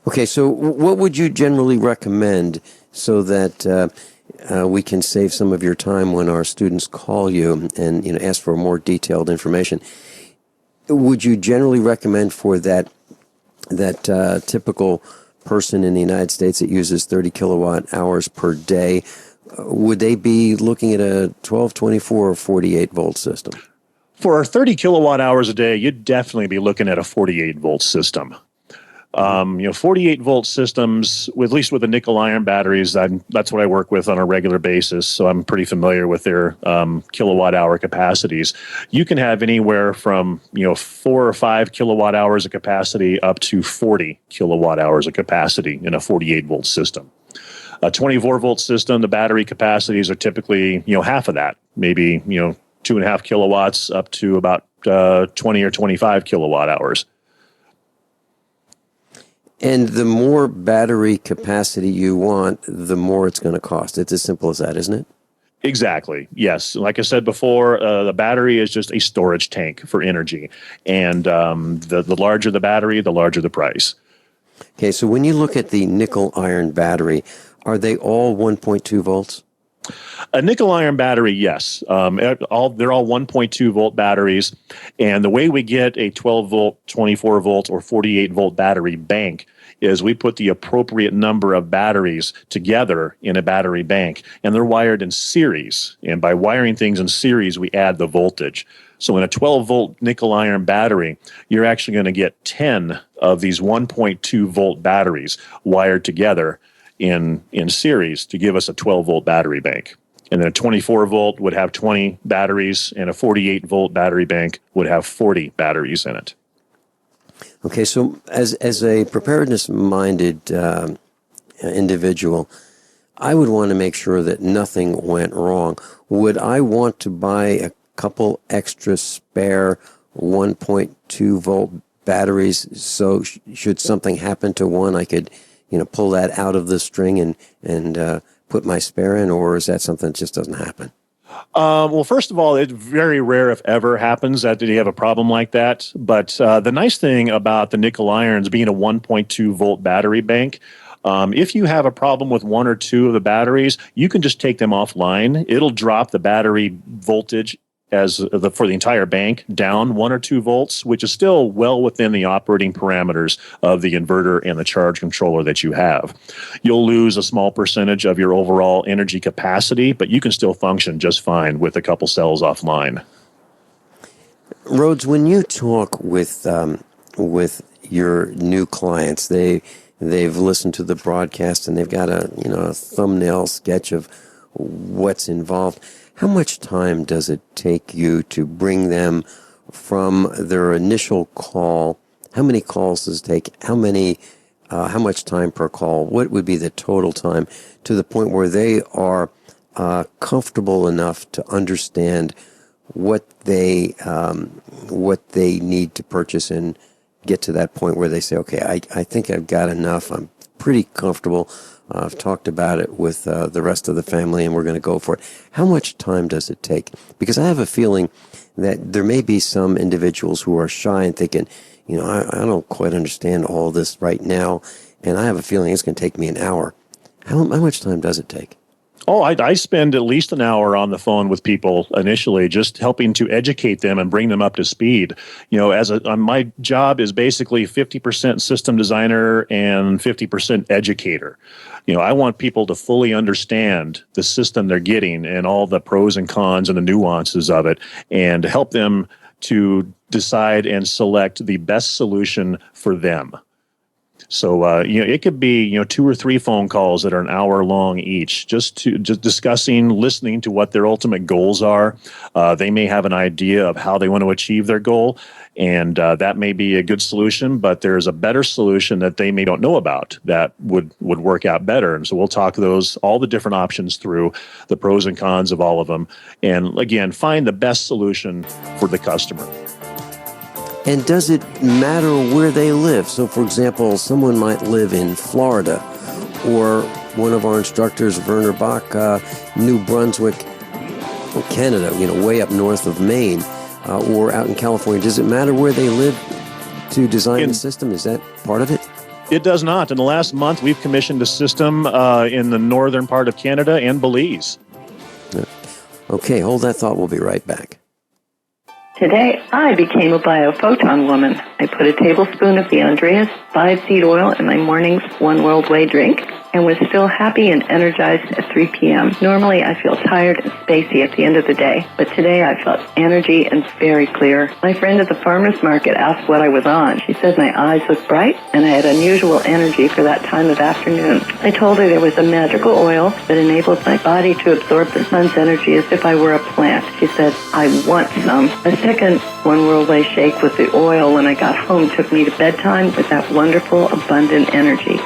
Okay, so what would you generally recommend so that we can save some of your time when our students call you and ask for more detailed information? Would you generally recommend for that typical person in the United States that uses 30 kilowatt hours per day, would they be looking at a 12, 24, or 48 volt system? For 30 kilowatt hours a day, you'd definitely be looking at a 48 volt system. 48 volt systems, at least with the nickel iron batteries, that's what I work with on a regular basis. So I'm pretty familiar with their kilowatt hour capacities. You can have anywhere from 4 or 5 kilowatt hours of capacity up to 40 kilowatt hours of capacity in a 48 volt system. A 24 volt system, the battery capacities are typically half of that, maybe 2.5 kilowatts up to about 20 or 25 kilowatt hours. And the more battery capacity you want, the more it's going to cost. It's as simple as that, isn't it? Exactly. Yes. Like I said before, the battery is just a storage tank for energy. And the larger the battery, the larger the price. Okay, so when you look at the nickel iron battery, are they all 1.2 volts? A nickel iron battery, yes. They're all 1.2 volt batteries. And the way we get a 12 volt, 24 volt, or 48 volt battery bank is we put the appropriate number of batteries together in a battery bank, and they're wired in series. And by wiring things in series, we add the voltage. So in a 12 volt nickel iron battery, you're actually going to get 10 of these 1.2 volt batteries wired together in series to give us a 12 volt battery bank. And then a 24 volt would have 20 batteries, and a 48 volt battery bank would have 40 batteries in it. Okay, so as a preparedness-minded individual, I would want to make sure that nothing went wrong. Would I want to buy a couple extra spare 1.2 volt batteries so should something happen to one, I could pull that out of the string and put my spare in, or is that something that just doesn't happen? Well, first of all, it's very rare, if ever, happens that you have a problem like that. But the nice thing about the nickel irons being a 1.2 volt battery bank, if you have a problem with one or two of the batteries, you can just take them offline. It'll drop the battery voltage for the entire bank down 1 or 2 volts, which is still well within the operating parameters of the inverter and the charge controller that you have. You'll lose a small percentage of your overall energy capacity, but you can still function just fine with a couple cells offline. Rhodes, when you talk with your new clients, they've listened to the broadcast and they've got a thumbnail sketch of what's involved. How much time does it take you to bring them from their initial call? How many calls does it take? How much time per call? What would be the total time to the point where they are comfortable enough to understand what they need to purchase and get to that point where they say, okay, I think I've got enough. I'm pretty comfortable. I've talked about it with the rest of the family, and we're going to go for it. How much time does it take? Because I have a feeling that there may be some individuals who are shy and thinking, I don't quite understand all this right now, and I have a feeling it's going to take me an hour. How much time does it take? Oh, I spend at least an hour on the phone with people initially, just helping to educate them and bring them up to speed. My job is basically 50% system designer and 50% educator. I want people to fully understand the system they're getting and all the pros and cons and the nuances of it, and help them to decide and select the best solution for them. So, it could be, 2 or 3 phone calls that are an hour long each, just discussing, listening to what their ultimate goals are. They may have an idea of how they want to achieve their goal, and that may be a good solution, but there's a better solution that they may don't know about that would work out better. And so we'll talk all the different options through, the pros and cons of all of them, and again, find the best solution for the customer. And does it matter where they live? So, for example, someone might live in Florida, or one of our instructors, Werner Bach, New Brunswick, Canada, way up north of Maine, or out in California. Does it matter where they live to design the system? Is that part of it? It does not. In the last month, we've commissioned a system in the northern part of Canada and Belize. Okay, hold that thought. We'll be right back. Today, I became a biophoton woman. I put a tablespoon of the Andreas 5-seed oil in my morning's One World Way drink and was still happy and energized at 3 p.m. Normally, I feel tired and spacey at the end of the day, but today I felt energy and very clear. My friend at the farmer's market asked what I was on. She said my eyes looked bright and I had unusual energy for that time of afternoon. I told her there was a magical oil that enabled my body to absorb the sun's energy as if I were a plant. She said, I want some. A second One World Way shake with the oil when I got home took me to bedtime with that wonderful, abundant energy.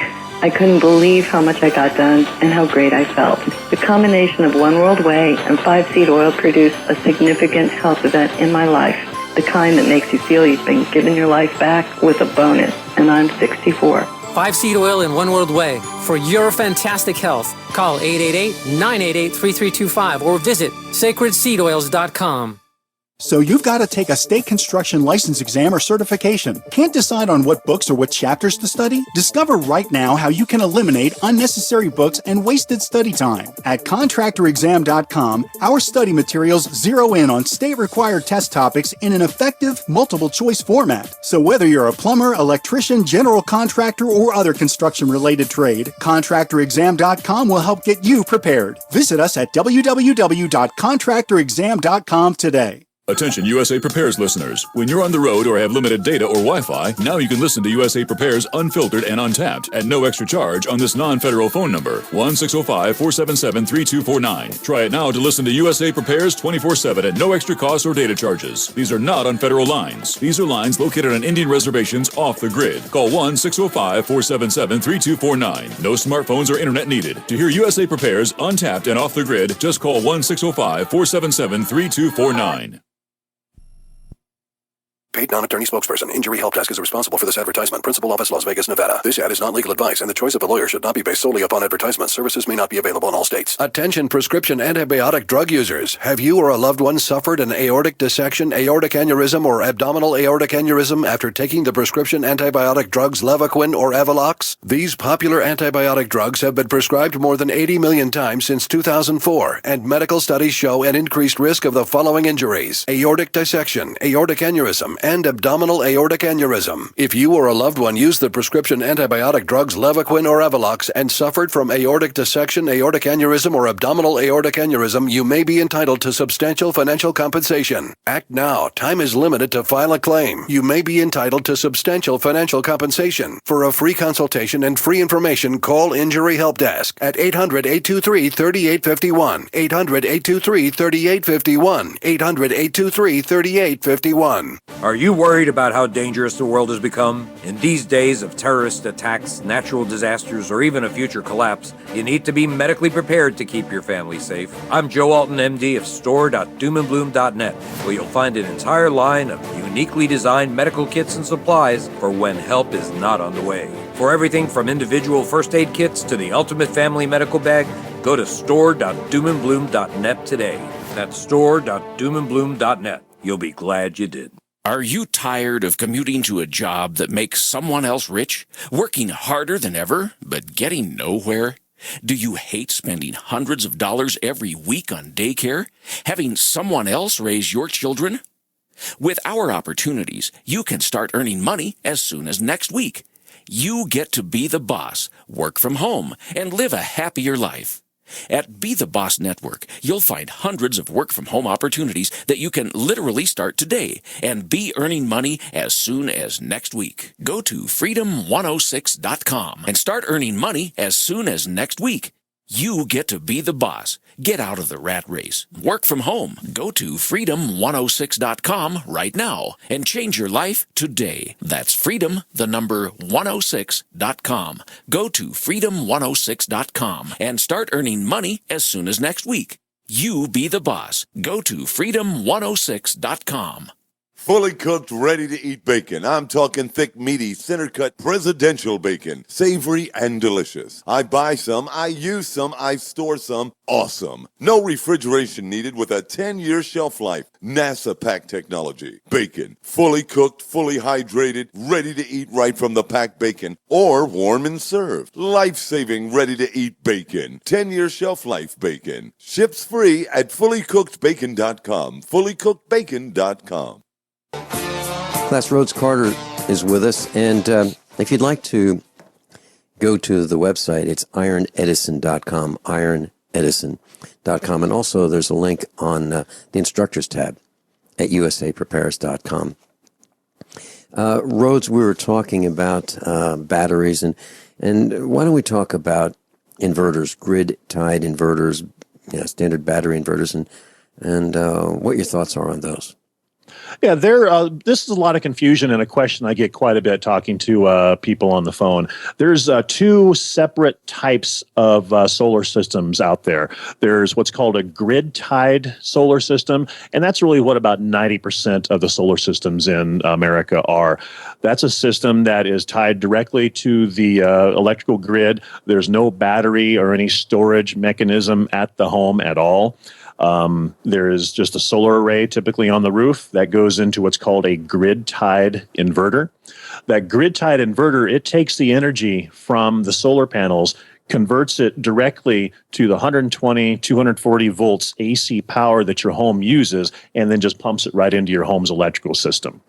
I couldn't believe how much I got done and how great I felt. The combination of One World Way and 5-seed oil produced a significant health event in my life, the kind that makes you feel you've been given your life back with a bonus, and I'm 64. 5-seed oil in One World Way. For your fantastic health, call 888-988-3325 or visit sacredseedoils.com. So you've got to take a state construction license exam or certification. Can't decide on what books or what chapters to study? Discover right now how you can eliminate unnecessary books and wasted study time. At contractorexam.com, our study materials zero in on state-required test topics in an effective, multiple-choice format. So whether you're a plumber, electrician, general contractor, or other construction-related trade, contractorexam.com will help get you prepared. Visit us at www.contractorexam.com today. Attention USA Prepares listeners. When you're on the road or have limited data or Wi-Fi, now you can listen to USA Prepares Unfiltered and Untapped at no extra charge on this non-federal phone number, 1-605-477-3249. Try it now to listen to USA Prepares 24/7 at no extra cost or data charges. These are not on federal lines. These are lines located on Indian reservations off the grid. Call 1-605-477-3249. No smartphones or internet needed. To hear USA Prepares Untapped and Off the Grid, just call 1-605-477-3249. Paid non-attorney spokesperson. Injury Help Desk is responsible for this advertisement. Principal office, Las Vegas, Nevada. This ad is not legal advice, and the choice of a lawyer should not be based solely upon advertisement. Services may not be available in all states. Attention prescription antibiotic drug users. Have you or a loved one suffered an aortic dissection, aortic aneurysm, or abdominal aortic aneurysm after taking the prescription antibiotic drugs Levaquin or Avelox? These popular antibiotic drugs have been prescribed more than 80 million times since 2004, and medical studies show an increased risk of the following injuries: aortic dissection, aortic aneurysm, and abdominal aortic aneurysm. If you or a loved one used the prescription antibiotic drugs Levaquin or Avelox and suffered from aortic dissection, aortic aneurysm, or abdominal aortic aneurysm, you may be entitled to substantial financial compensation. Act now. Time is limited to file a claim. You may be entitled to substantial financial compensation. For a free consultation and free information, call Injury Help Desk at 800-823-3851, 800-823-3851, 800-823-3851. Are you worried about how dangerous the world has become? In these days of terrorist attacks, natural disasters, or even a future collapse, you need to be medically prepared to keep your family safe. I'm Joe Alton, MD of store.doomandbloom.net, where you'll find an entire line of uniquely designed medical kits and supplies for when help is not on the way. For everything from individual first aid kits to the ultimate family medical bag, go to store.doomandbloom.net today. That's store.doomandbloom.net. You'll be glad you did. Are you tired of commuting to a job that makes someone else rich? Working harder than ever, but getting nowhere? Do you hate spending hundreds of dollars every week on daycare? Having someone else raise your children? With our opportunities, you can start earning money as soon as next week. You get to be the boss, work from home, and live a happier life. At Be the Boss Network, you'll find hundreds of work-from-home opportunities that you can literally start today and be earning money as soon as next week. Go to freedom106.com and start earning money as soon as next week. You get to be the boss. Get out of the rat race. Work from home. Go to freedom106.com right now and change your life today. That's freedom, the number 106.com. Go to freedom106.com and start earning money as soon as next week. You be the boss. Go to freedom106.com. Fully cooked, ready-to-eat bacon. I'm talking thick, meaty, center-cut presidential bacon. Savory and delicious. I buy some, I use some, I store some. Awesome. No refrigeration needed with a 10-year shelf life. NASA-packed technology. Bacon. Fully cooked, fully hydrated, ready to eat right from the packed bacon. Or warm and served. Life-saving, ready-to-eat bacon. 10-year shelf life bacon. Ships free at fullycookedbacon.com. Fullycookedbacon.com. Class Rhodes Carter is with us, and if you'd like to go to the website, it's ironedison.com, ironedison.com, and also there's a link on the instructors tab at usaprepares.com. Rhodes, we were talking about batteries, and why don't we talk about inverters, grid-tied inverters, standard battery inverters, and what your thoughts are on those. Yeah, this is a lot of confusion and a question I get quite a bit talking to people on the phone. There's two separate types of solar systems out there. There's what's called a grid-tied solar system, and that's really what about 90% of the solar systems in America are. That's a system that is tied directly to the electrical grid. There's no battery or any storage mechanism at the home at all. There is just a solar array typically on the roof that goes into what's called a grid-tied inverter. That grid-tied inverter, it takes the energy from the solar panels, converts it directly to the 120, 240 volts AC power that your home uses, and then just pumps it right into your home's electrical system.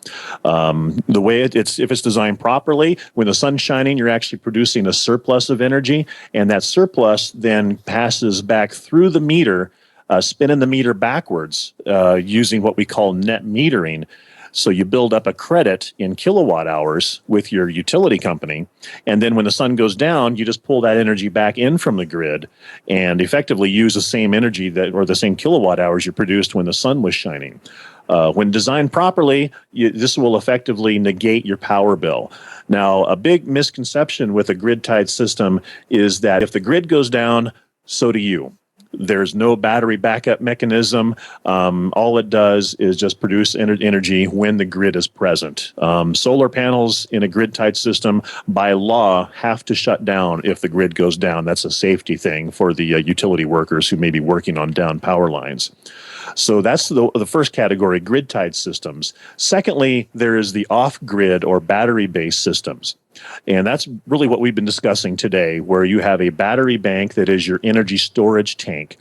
The way if it's designed properly, when the sun's shining, you're actually producing a surplus of energy, and that surplus then passes back through the meter, spinning the meter backwards using what we call net metering. So you build up a credit in kilowatt hours with your utility company, and then when the sun goes down, you just pull that energy back in from the grid and effectively use the same energy or the same kilowatt hours you produced when the sun was shining. When designed properly, this will effectively negate your power bill. Now, a big misconception with a grid-tied system is that if the grid goes down, so do you. There's no battery backup mechanism. All it does is just produce energy when the grid is present. Solar panels in a grid-tied system, by law, have to shut down if the grid goes down. That's a safety thing for the utility workers who may be working on down power lines. So that's the first category, grid-tied systems. Secondly, there is the off-grid or battery-based systems. And that's really what we've been discussing today, where you have a battery bank that is your energy storage tank.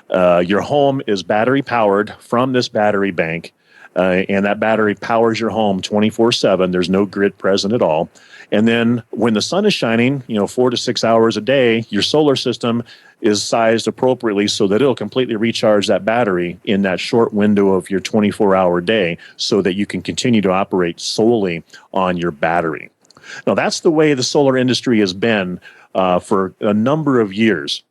Your home is battery powered from this battery bank, and that battery powers your home 24/7. There's no grid present at all. And then when the sun is shining, 4 to 6 hours a day, your solar system is sized appropriately so that it'll completely recharge that battery in that short window of your 24-hour day so that you can continue to operate solely on your battery. Now, that's the way the solar industry has been for a number of years.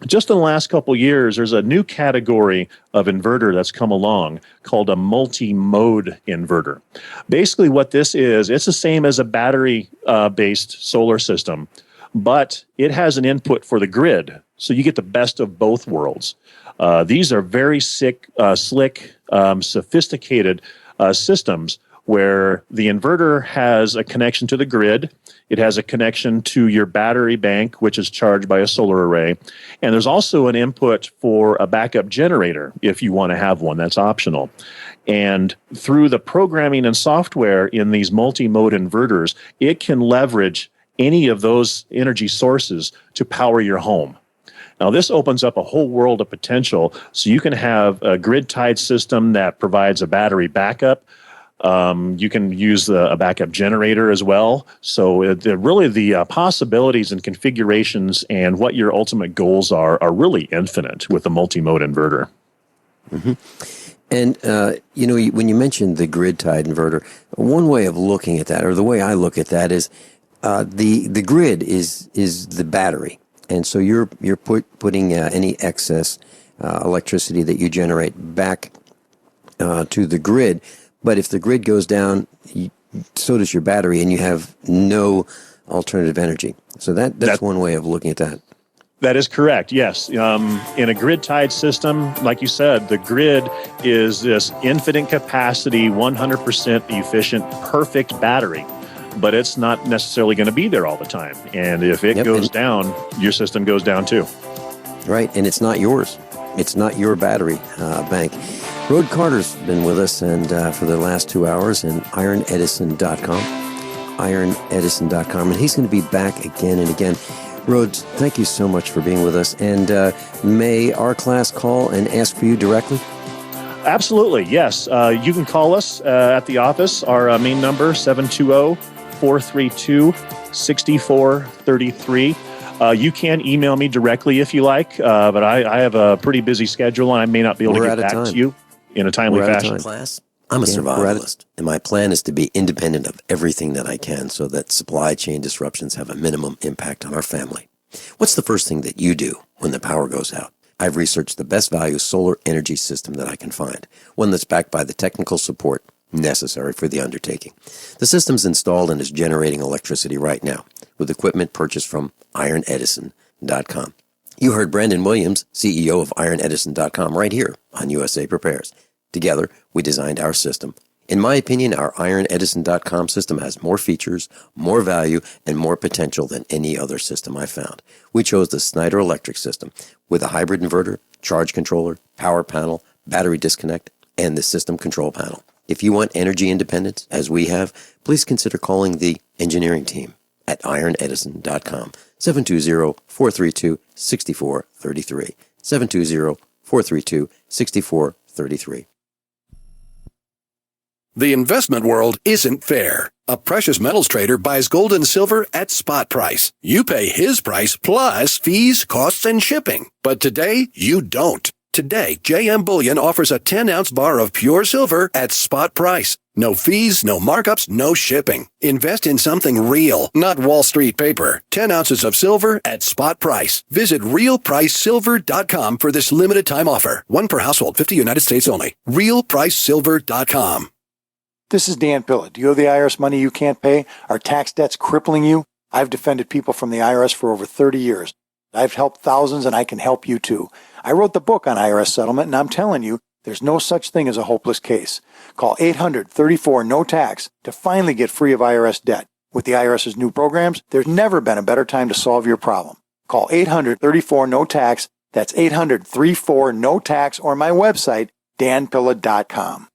Just in the last couple of years, there's a new category of inverter that's come along called a multi-mode inverter. Basically, what this is, it's the same as a battery-based solar system, but it has an input for the grid, so you get the best of both worlds. These are very slick, sophisticated systems where the inverter has a connection to the grid. It has a connection to your battery bank, which is charged by a solar array. And there's also an input for a backup generator if you want to have one. That's optional. And through the programming and software in these multi-mode inverters, it can leverage any of those energy sources to power your home. Now, this opens up a whole world of potential. So you can have a grid-tied system that provides a battery backup. You can use a backup generator as well. So the possibilities and configurations and what your ultimate goals are really infinite with a multi-mode inverter. Mm-hmm. And, when you mentioned the grid-tied inverter, one way of looking at that, or the way I look at that is the grid is the battery. And so you're putting any excess electricity that you generate back to the grid. But if the grid goes down, so does your battery, and you have no alternative energy. So that's one way of looking at that. That is correct, yes. In a grid-tied system, like you said, the grid is this infinite capacity, 100% efficient, perfect battery. But it's not necessarily going to be there all the time. And if it goes down, your system goes down too. Right, and it's not yours. It's not your battery bank. Rhodes Carter's been with us and for the last 2 hours, and ironedison.com, ironedison.com, and he's going to be back again and again. Rhodes, thank you so much for being with us, and may our class call and ask for you directly? Absolutely, yes. You can call us at the office. Our main number, 720-432-6433. You can email me directly if you like, but I have a pretty busy schedule, and I may not be able to get back to you in a timely fashion. Class. I'm a survivalist, and my plan is to be independent of everything that I can so that supply chain disruptions have a minimum impact on our family. What's the first thing that you do when the power goes out? I've researched the best value solar energy system that I can find, one that's backed by the technical support necessary for the undertaking. The system's installed and is generating electricity right now with equipment purchased from ironedison.com. You heard Brandon Williams, CEO of ironedison.com, right here on USA Prepares. Together, we designed our system. In my opinion, our ironedison.com system has more features, more value, and more potential than any other system I found. We chose the Snyder Electric system with a hybrid inverter, charge controller, power panel, battery disconnect, and the system control panel. If you want energy independence, as we have, please consider calling the engineering team at ironedison.com, 720-432-6433, 720-432-6433. The investment world isn't fair. A precious metals trader buys gold and silver at spot price. You pay his price plus fees, costs, and shipping. But today, you don't. Today, JM Bullion offers a 10-ounce bar of pure silver at spot price. No fees, no markups, no shipping. Invest in something real, not Wall Street paper. 10 ounces of silver at spot price. Visit realpricesilver.com for this limited time offer. One per household, 50 United States only. realpricesilver.com. This is Dan Pillett. Do you owe the IRS money you can't pay? Are tax debts crippling you? I've defended people from the IRS for over 30 years. I've helped thousands, and I can help you too. I wrote the book on IRS settlement, and I'm telling you, there's no such thing as a hopeless case. Call 800-34-NO-TAX to finally get free of IRS debt. With the IRS's new programs, there's never been a better time to solve your problem. Call 800-34-NO-TAX. That's 800-34-NO-TAX or my website, danpilla.com.